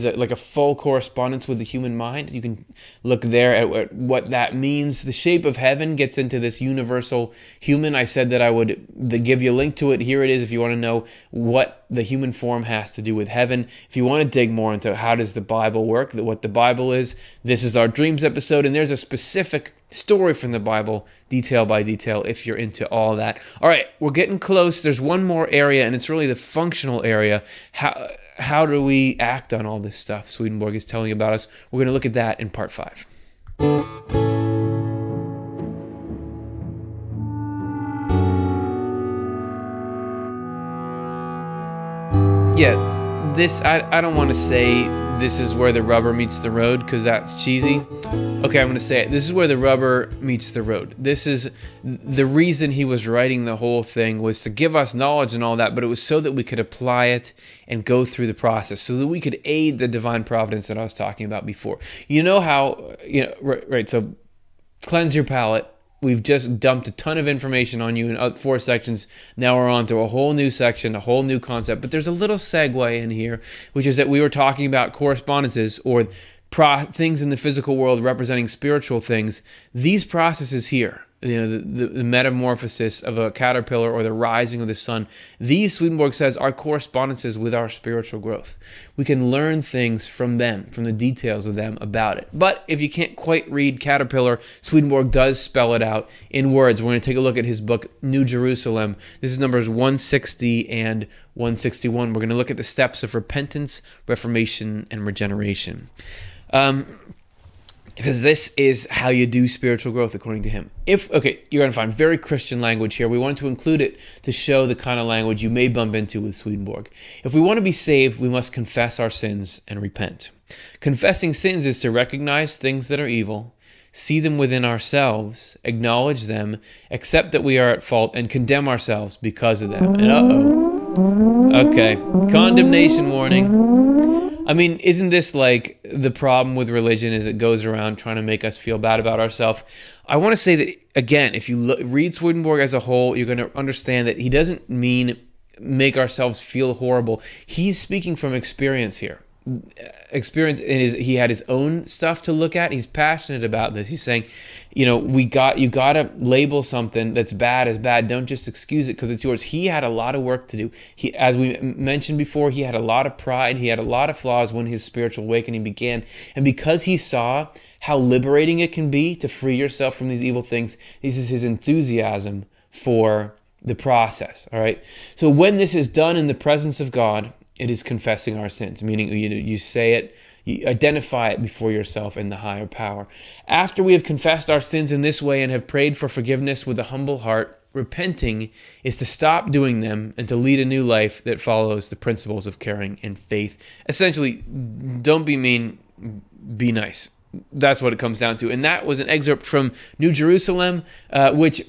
like a full correspondence with the human mind. You can look there at what that means. The shape of heaven gets into this universal human. I said that I would give you a link to it. Here it is if you want to know what the human form has to do with heaven. If you want to dig more into how does the Bible work, what the Bible is, this is our dreams episode, and there's a specific story from the Bible, detail by detail, if you're into all that. All right, we're getting close. There's one more area, and it's really the functional area. How do we act on all this stuff Swedenborg is telling about us? We're going to look at that in part 5. Yeah, this, I don't want to say this is where the rubber meets the road, because that's cheesy. Okay, I'm going to say it. This is where the rubber meets the road. This is the reason he was writing the whole thing, was to give us knowledge and all that, but it was so that we could apply it and go through the process, so that we could aid the divine providence that I was talking about before. You know how, right, so cleanse your palate. We've just dumped a ton of information on you in 4 sections. Now we're on to a whole new section, a whole new concept. But there's a little segue in here, which is that we were talking about correspondences, or things in the physical world representing spiritual things. These processes here, the metamorphosis of a caterpillar or the rising of the sun, these, Swedenborg says, are correspondences with our spiritual growth. We can learn things from them, from the details of them about it. But if you can't quite read caterpillar, Swedenborg does spell it out in words. We're going to take a look at his book, New Jerusalem. This is numbers 160 and 161. We're going to look at the steps of repentance, reformation, and regeneration. Because this is how you do spiritual growth according to him. Okay, you're going to find very Christian language here. We wanted to include it to show the kind of language you may bump into with Swedenborg. If we want to be saved, we must confess our sins and repent. Confessing sins is to recognize things that are evil, see them within ourselves, acknowledge them, accept that we are at fault, and condemn ourselves because of them. And okay, condemnation warning. I mean, isn't this like the problem with religion is it goes around trying to make us feel bad about ourselves? I want to say that, again, if you read Swedenborg as a whole, you're going to understand that he doesn't mean make ourselves feel horrible. He's speaking from experience here. Experience in he had his own stuff to look at. He's passionate about this. He's saying, you got to label something that's bad as bad. Don't just excuse it because it's yours. He had a lot of work to do. He, as we mentioned before, he had a lot of pride. He had a lot of flaws when his spiritual awakening began. And because he saw how liberating it can be to free yourself from these evil things, this is his enthusiasm for the process. All right. So when this is done in the presence of God, it is confessing our sins, meaning you say it, you identify it before yourself and the higher power. After we have confessed our sins in this way and have prayed for forgiveness with a humble heart, repenting is to stop doing them and to lead a new life that follows the principles of caring and faith. Essentially, don't be mean, be nice. That's what it comes down to. And that was an excerpt from New Jerusalem, which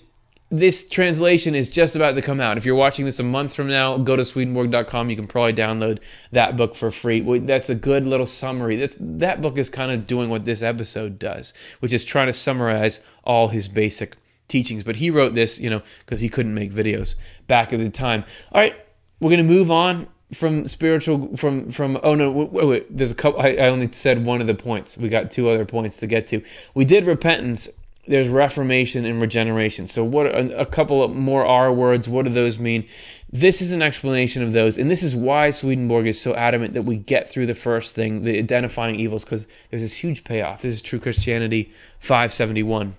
this translation is just about to come out. If you're watching this a month from now, go to Swedenborg.com. You can probably download that book for free. That's a good little summary. That book is kind of doing what this episode does, which is trying to summarize all his basic teachings. But he wrote this, because he couldn't make videos back at the time. All right, we're going to move on from spiritual, wait, there's a couple. I only said one of the points. We got two other points to get to. We did repentance. There's reformation and regeneration. So what a couple of more R words, what do those mean? This is an explanation of those. And this is why Swedenborg is so adamant that we get through the first thing, the identifying evils, because there's this huge payoff. This is True Christianity 571.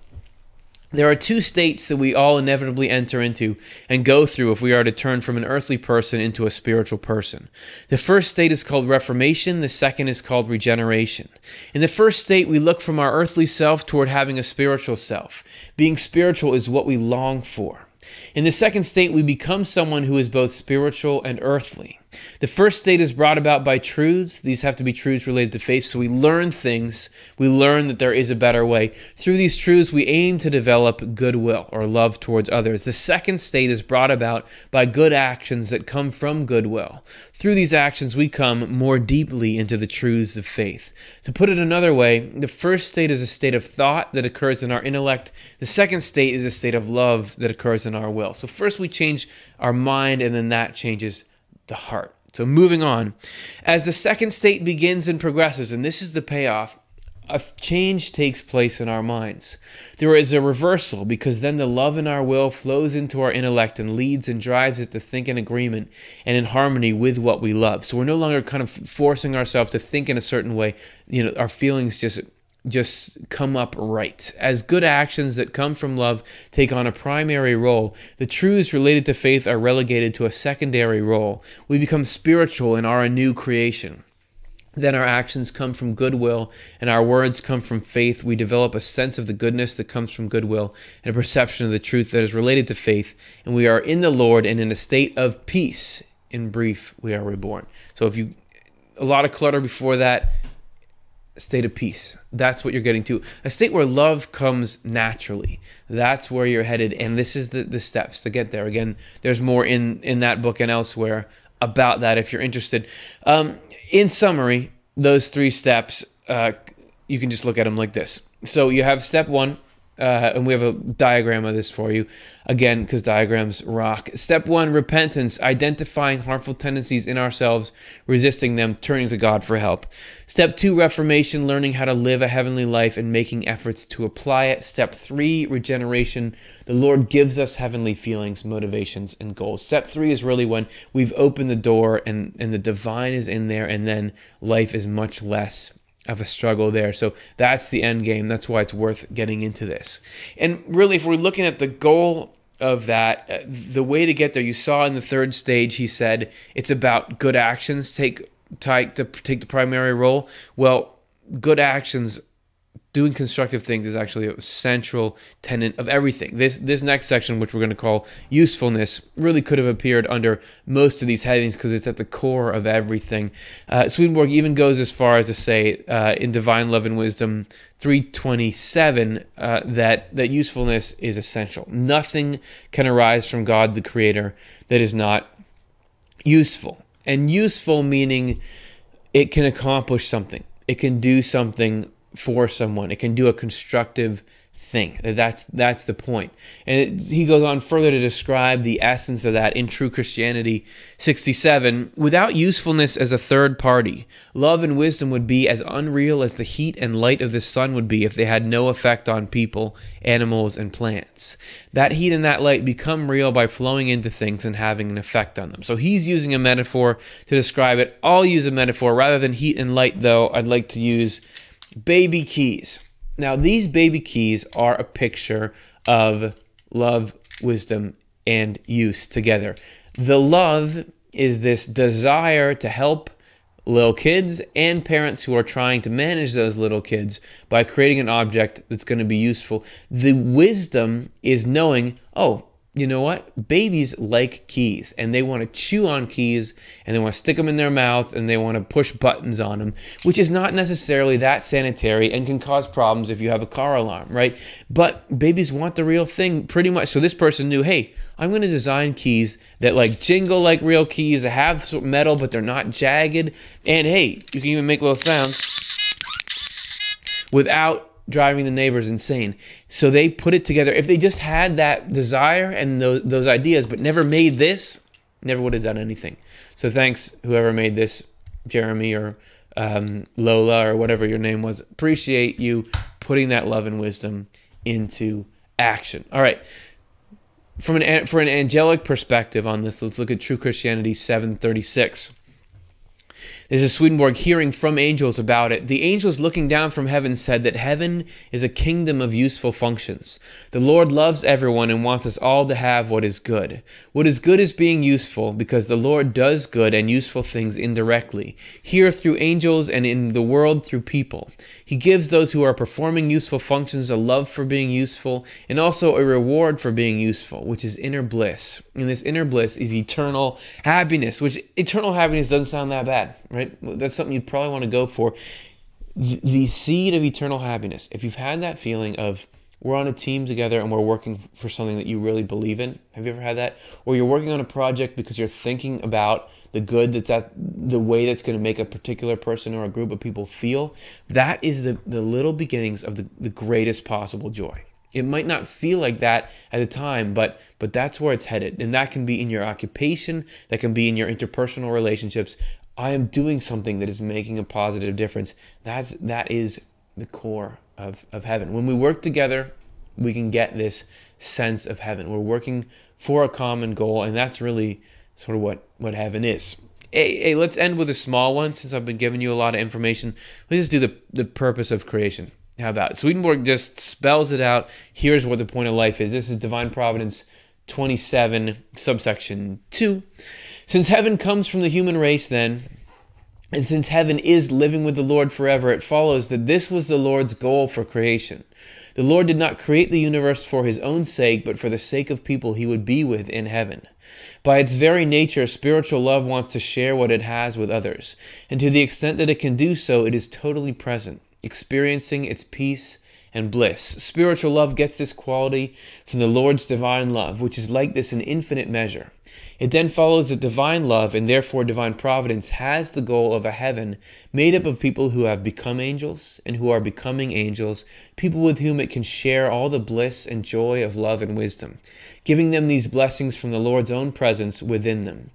There are two states that we all inevitably enter into and go through if we are to turn from an earthly person into a spiritual person. The first state is called reformation. The second is called regeneration. In the first state, we look from our earthly self toward having a spiritual self. Being spiritual is what we long for. In the second state, we become someone who is both spiritual and earthly. The first state is brought about by truths. These have to be truths related to faith. So we learn things. We learn that there is a better way. Through these truths, we aim to develop goodwill or love towards others. The second state is brought about by good actions that come from goodwill. Through these actions, we come more deeply into the truths of faith. To put it another way, the first state is a state of thought that occurs in our intellect. The second state is a state of love that occurs in our will. So first we change our mind, and then that changes the heart. So moving on, as the second state begins and progresses, and this is the payoff, a change takes place in our minds. There is a reversal, because then the love in our will flows into our intellect and leads and drives it to think in agreement and in harmony with what we love. So we're no longer kind of forcing ourselves to think in a certain way. Our feelings just come up right. As good actions that come from love take on a primary role, the truths related to faith are relegated to a secondary role. We become spiritual and are a new creation. Then our actions come from goodwill and our words come from faith. We develop a sense of the goodness that comes from goodwill and a perception of the truth that is related to faith. And we are in the Lord and in a state of peace. In brief, we are reborn. So a lot of clutter before that, a state of peace. That's what you're getting to. A state where love comes naturally. That's where you're headed. And this is the steps to get there. Again, there's more in that book and elsewhere about that if you're interested. In summary, those three steps, you can just look at them like this. So you have step one, and we have a diagram of this for you, again, because diagrams rock. Step one, repentance, identifying harmful tendencies in ourselves, resisting them, turning to God for help. Step two, reformation, learning how to live a heavenly life and making efforts to apply it. Step three, regeneration, the Lord gives us heavenly feelings, motivations, and goals. Step three is really when we've opened the door and the divine is in there, and then life is much less of a struggle there. So that's the end game. That's why it's worth getting into this. And really, if we're looking at the goal of that, the way to get there, you saw in the third stage, he said, it's about good actions take the primary role. Well, good actions doing constructive things is actually a central tenet of everything. This next section, which we're going to call usefulness, really could have appeared under most of these headings because it's at the core of everything. Swedenborg even goes as far as to say in Divine Love and Wisdom 327 that usefulness is essential. Nothing can arise from God the Creator that is not useful. And useful meaning it can accomplish something. It can do something for someone. It can do a constructive thing. That's the point. And he goes on further to describe the essence of that in True Christianity 67. Without usefulness as a third party, love and wisdom would be as unreal as the heat and light of the sun would be if they had no effect on people, animals, and plants. That heat and that light become real by flowing into things and having an effect on them. So he's using a metaphor to describe it. I'll use a metaphor. Rather than heat and light, though, I'd like to use baby keys. Now, these baby keys are a picture of love, wisdom, and use together. The love is this desire to help little kids and parents who are trying to manage those little kids by creating an object that's going to be useful. The wisdom is knowing, oh, you know what? Babies like keys, and they want to chew on keys, and they want to stick them in their mouth, and they want to push buttons on them, which is not necessarily that sanitary and can cause problems if you have a car alarm, right? But babies want the real thing pretty much. So this person knew, hey, I'm going to design keys that like jingle like real keys, that have metal, but they're not jagged. And hey, you can even make little sounds without driving the neighbors insane. So they put it together. If they just had that desire and those ideas, but never made this, never would have done anything. So thanks, whoever made this, Jeremy or Lola or whatever your name was. Appreciate you putting that love and wisdom into action. All right. For an angelic perspective on this, let's look at True Christianity 736. This is Swedenborg hearing from angels about it. The angels looking down from heaven said that heaven is a kingdom of useful functions. The Lord loves everyone and wants us all to have what is good. What is good is being useful because the Lord does good and useful things indirectly, here through angels and in the world through people. He gives those who are performing useful functions a love for being useful and also a reward for being useful, which is inner bliss. And this inner bliss is eternal happiness, which eternal happiness doesn't sound that bad, right? That's something you'd probably want to go for. The seed of eternal happiness. If you've had that feeling of we're on a team together and we're working for something that you really believe in. Have you ever had that? Or you're working on a project because you're thinking about the good the way that's going to make a particular person or a group of people feel. That is the little beginnings of the greatest possible joy. It might not feel like that at the time, but that's where it's headed. And that can be in your occupation. That can be in your interpersonal relationships. I am doing something that is making a positive difference. That is the core of heaven. When we work together, we can get this sense of heaven. We're working for a common goal, and that's really sort of what heaven is. Hey, let's end with a small one since I've been giving you a lot of information. Let's just do the purpose of creation. How about it? Swedenborg just spells it out. Here's what the point of life is. This is Divine Providence 27, subsection 2. Since heaven comes from the human race then, and since heaven is living with the Lord forever, it follows that this was the Lord's goal for creation. The Lord did not create the universe for his own sake, but for the sake of people he would be with in heaven. By its very nature, spiritual love wants to share what it has with others, and to the extent that it can do so, it is totally present, experiencing its peace and bliss. Spiritual love gets this quality from the Lord's divine love, which is like this in infinite measure. It then follows that divine love, and therefore divine providence, has the goal of a heaven made up of people who have become angels and who are becoming angels, people with whom it can share all the bliss and joy of love and wisdom, giving them these blessings from the Lord's own presence within them.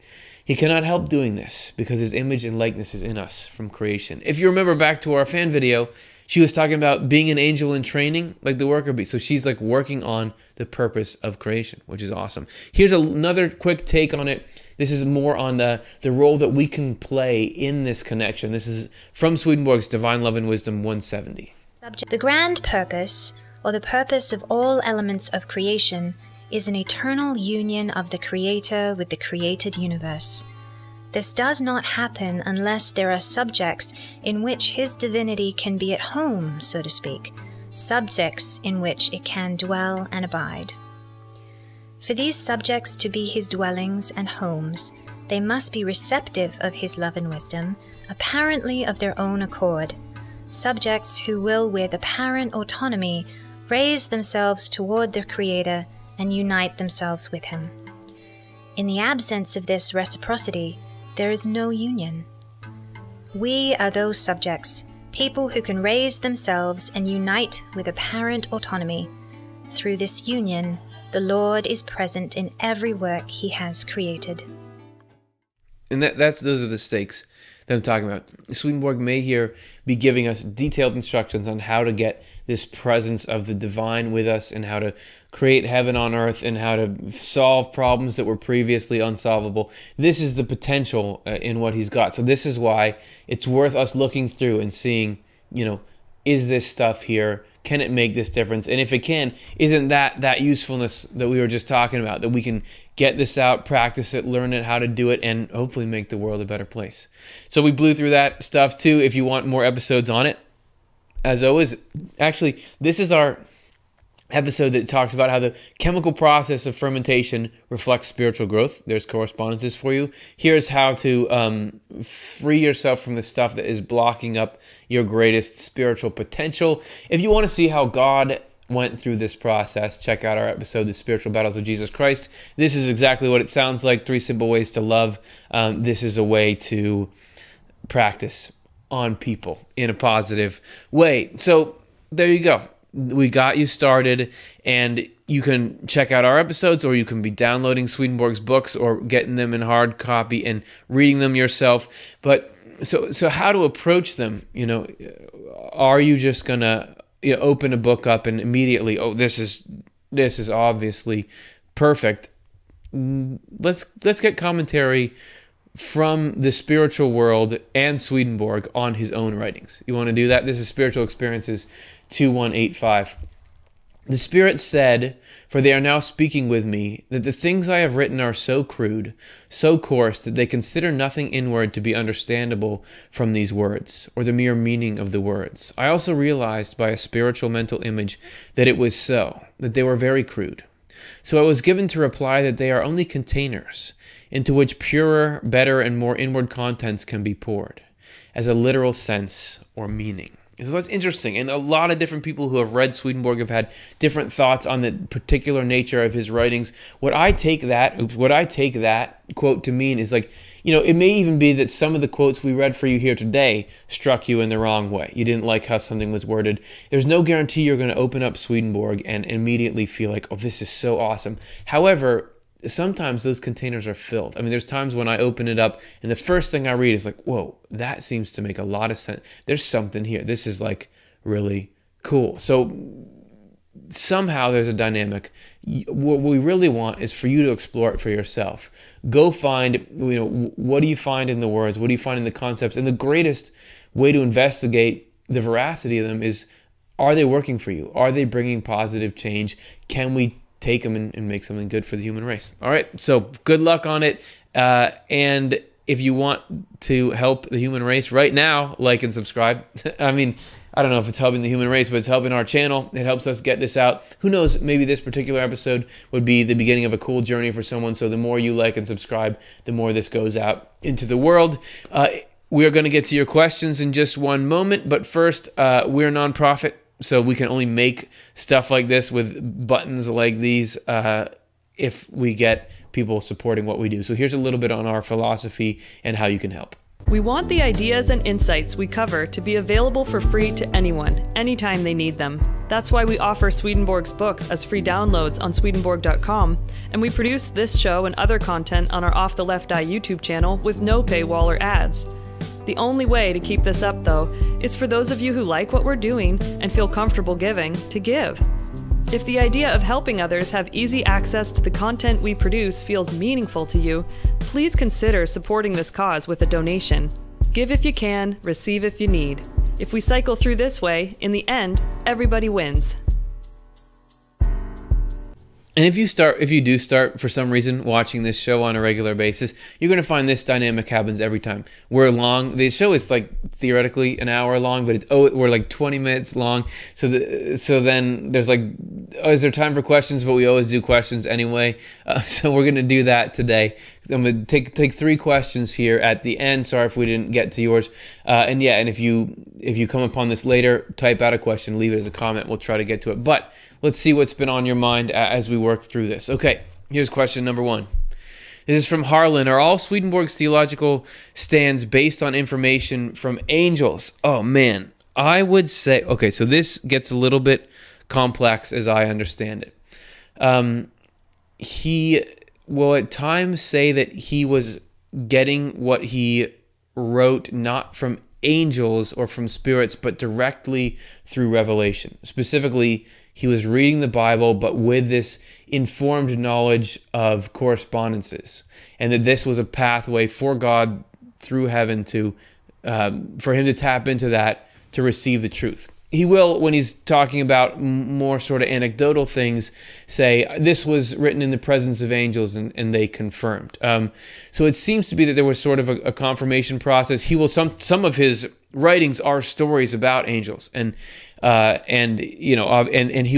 He cannot help doing this because his image and likeness is in us from creation. If you remember back to our fan video, she was talking about being an angel in training, like the worker bee. So she's like working on the purpose of creation, which is awesome. Here's another quick take on it. This is more on the role that we can play in this connection. This is from Swedenborg's Divine Love and Wisdom 170. The grand purpose, or the purpose of all elements of creation, is an eternal union of the Creator with the created universe. This does not happen unless there are subjects in which his divinity can be at home, so to speak. subjects in which it can dwell and abide. For these subjects to be his dwellings and homes, they must be receptive of his love and wisdom, apparently of their own accord, subjects who will with apparent autonomy raise themselves toward their Creator and unite themselves with him. In the absence of this reciprocity, there is no union. We are those subjects, people who can raise themselves and unite with apparent autonomy. Through this union, the Lord is present in every work he has created. And those are the stakes that I'm talking about. Swedenborg may here be giving us detailed instructions on how to get this presence of the divine with us, and how to create heaven on earth, and how to solve problems that were previously unsolvable. This is the potential in what he's got. So this is why it's worth us looking through and seeing, is this stuff here? Can it make this difference? And if it can, isn't that usefulness that we were just talking about, that we can get this out, practice it, learn it, how to do it, and hopefully make the world a better place. So we blew through that stuff too. If you want more episodes on it, as always, actually, this is our episode that talks about how the chemical process of fermentation reflects spiritual growth. There's correspondences for you. Here's how to free yourself from the stuff that is blocking up your greatest spiritual potential. If you want to see how God went through this process, check out our episode, The Spiritual Battles of Jesus Christ. This is exactly what it sounds like, 3 simple ways to love. This is a way to practice on people in a positive way. So there you go. We got you started, and you can check out our episodes, or you can be downloading Swedenborg's books or getting them in hard copy and reading them yourself. But so how to approach them? Are you just gonna open a book up and immediately, this is obviously perfect? Let's get commentary from the spiritual world and Swedenborg on his own writings. You want to do that? This is Spiritual Experiences 2185. The Spirit said, "For they are now speaking with me, that the things I have written are so crude, so coarse, that they consider nothing inward to be understandable from these words, or the mere meaning of the words. I also realized by a spiritual mental image that it was so, that they were very crude. So I was given to reply that they are only containers into which purer, better, and more inward contents can be poured, as a literal sense or meaning." So that's interesting. And a lot of different people who have read Swedenborg have had different thoughts on the particular nature of his writings. What I take that quote to mean is it may even be that some of the quotes we read for you here today struck you in the wrong way. You didn't like how something was worded. There's no guarantee you're going to open up Swedenborg and immediately feel like, oh, this is so awesome. However, sometimes those containers are filled. I mean, there's times when I open it up and the first thing I read is like, whoa, that seems to make a lot of sense. There's something here. This is really cool. So somehow there's a dynamic. What we really want is for you to explore it for yourself. Go find, what do you find in the words? What do you find in the concepts? And the greatest way to investigate the veracity of them is, are they working for you? Are they bringing positive change? Can we take them and make something good for the human race? All right, so good luck on it. And if you want to help the human race right now, like and subscribe. I mean, I don't know if it's helping the human race, but it's helping our channel. It helps us get this out. Who knows, maybe this particular episode would be the beginning of a cool journey for someone. So the more you like and subscribe, the more this goes out into the world. We are going to get to your questions in just one moment. But first, we're a nonprofit, so we can only make stuff like this with buttons like these if we get people supporting what we do. So here's a little bit on our philosophy and how you can help. We want the ideas and insights we cover to be available for free to anyone, anytime they need them. That's why we offer Swedenborg's books as free downloads on Swedenborg.com, and we produce this show and other content on our Off the Left Eye YouTube channel with no paywall or ads. The only way to keep this up, though, is for those of you who like what we're doing and feel comfortable giving, to give. If the idea of helping others have easy access to the content we produce feels meaningful to you, please consider supporting this cause with a donation. Give if you can, receive if you need. If we cycle through this way, in the end, everybody wins. And if you do start for some reason watching this show on a regular basis, you're going to find this dynamic happens every time. We're long. The show is like theoretically an hour long, but we're like 20 minutes long. So then there's like, is there time for questions? But we always do questions anyway. So we're going to do that today. I'm going to take 3 questions here at the end. Sorry if we didn't get to yours. And if you come upon this later, type out a question, leave it as a comment. We'll try to get to it. But let's see what's been on your mind as we work through this. Okay, here's question number 1. This is from Harlan. Are all Swedenborg's theological stands based on information from angels? Oh, man. I would say, okay, so this gets a little bit complex as I understand it. He will at times say that he was getting what he wrote not from angels or from spirits, but directly through revelation. Specifically, he was reading the Bible, but with this informed knowledge of correspondences, and that this was a pathway for God through heaven for him to tap into that to receive the truth. He will, when he's talking about more sort of anecdotal things, say, this was written in the presence of angels and they confirmed. So it seems to be that there was sort of a confirmation process. He will, some of his writings are stories about angels, and he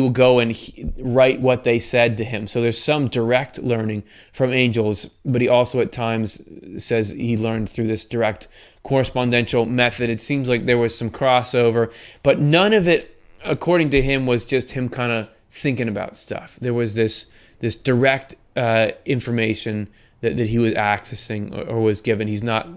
will go and write what they said to him. So there's some direct learning from angels, but he also at times says he learned through this direct correspondential method. It seems like there was some crossover, but none of it, according to him, was just him kind of thinking about stuff. There was this direct information that he was accessing or was given. He's not,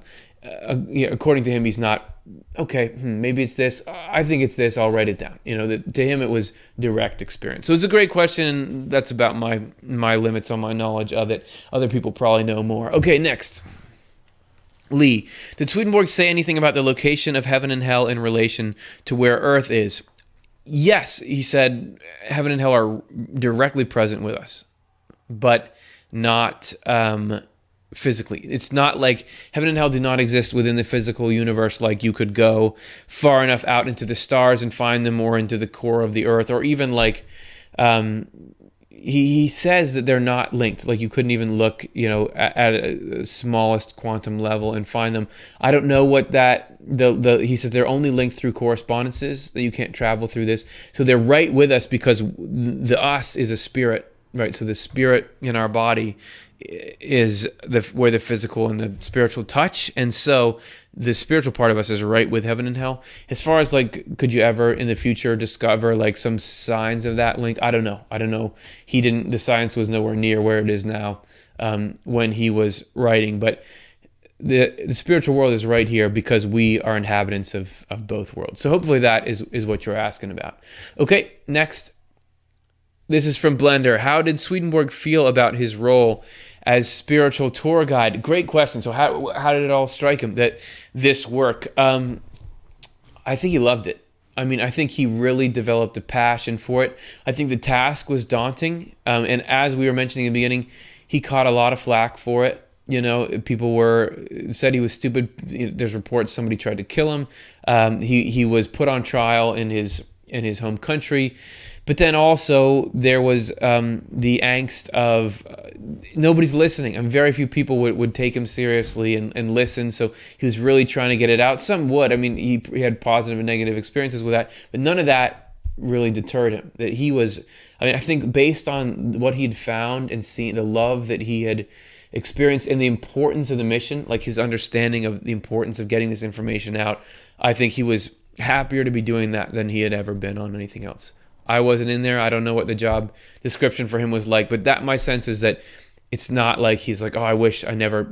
according to him, he's not, okay, maybe it's this. I think it's this. I'll write it down. To him, it was direct experience. So it's a great question. That's about my limits on my knowledge of it. Other people probably know more. Okay, next. Lee, did Swedenborg say anything about the location of heaven and hell in relation to where earth is? Yes, he said heaven and hell are directly present with us, but not physically. It's not like heaven and hell do not exist within the physical universe, like you could go far enough out into the stars and find them, or into the core of the earth, or even like he says that they're not linked. Like you couldn't even look, at a smallest quantum level and find them. I don't know what he said they're only linked through correspondences, that you can't travel through this. So they're right with us because the us is a spirit, right? So the spirit in our body is where the physical and the spiritual touch, and so the spiritual part of us is right with heaven and hell. As far as like, could you ever in the future discover like some signs of that link? I don't know. The science was nowhere near where it is now when he was writing, but the spiritual world is right here because we are inhabitants of both worlds. So hopefully that is what you're asking about. Okay, next. This is from Blender. How did Swedenborg feel about his role as spiritual tour guide? Great question. So how did it all strike him that this work? I think he loved it. I mean, I think he really developed a passion for it. I think the task was daunting. And as we were mentioning in the beginning, he caught a lot of flack for it. People said he was stupid. There's reports somebody tried to kill him. He was put on trial in his home country. But then also there was the angst of nobody's listening, and very few people would take him seriously and listen. So he was really trying to get it out. Some would. I mean, he had positive and negative experiences with that, but none of that really deterred him. That he was, I think based on what he'd found and seen, the love that he had experienced and the importance of the mission, like his understanding of the importance of getting this information out, I think he was happier to be doing that than he had ever been on anything else. I wasn't in there. I don't know what the job description for him was like, but my sense is that it's not like he's like, oh, I wish I never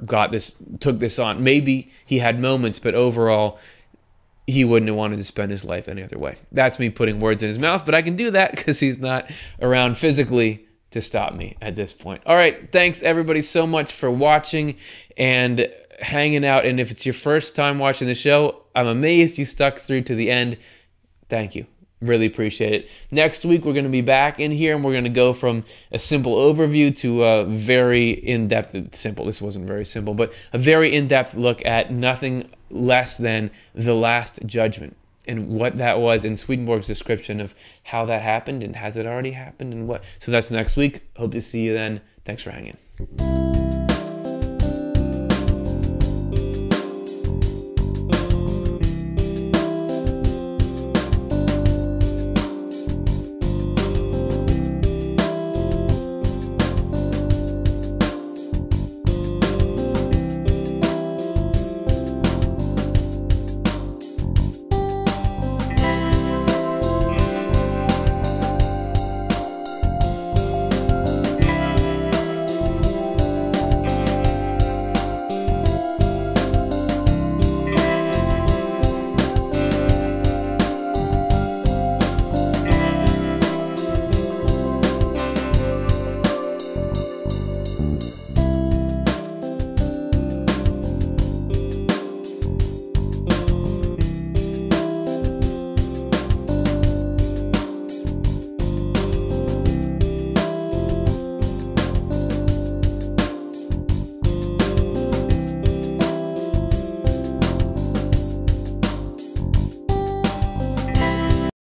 took this on. Maybe he had moments, but overall, he wouldn't have wanted to spend his life any other way. That's me putting words in his mouth, but I can do that because he's not around physically to stop me at this point. All right, thanks everybody so much for watching and hanging out. And if it's your first time watching the show, I'm amazed you stuck through to the end. Thank you. Really appreciate it. Next week, we're going to be back in here, and we're going to go from a simple overview to a very in-depth, this wasn't very simple, but a very in-depth look at nothing less than the Last Judgment. and what that was, and Swedenborg's description of how that happened and has it already happened and what. So that's next week. Hope to see you then. Thanks for hanging.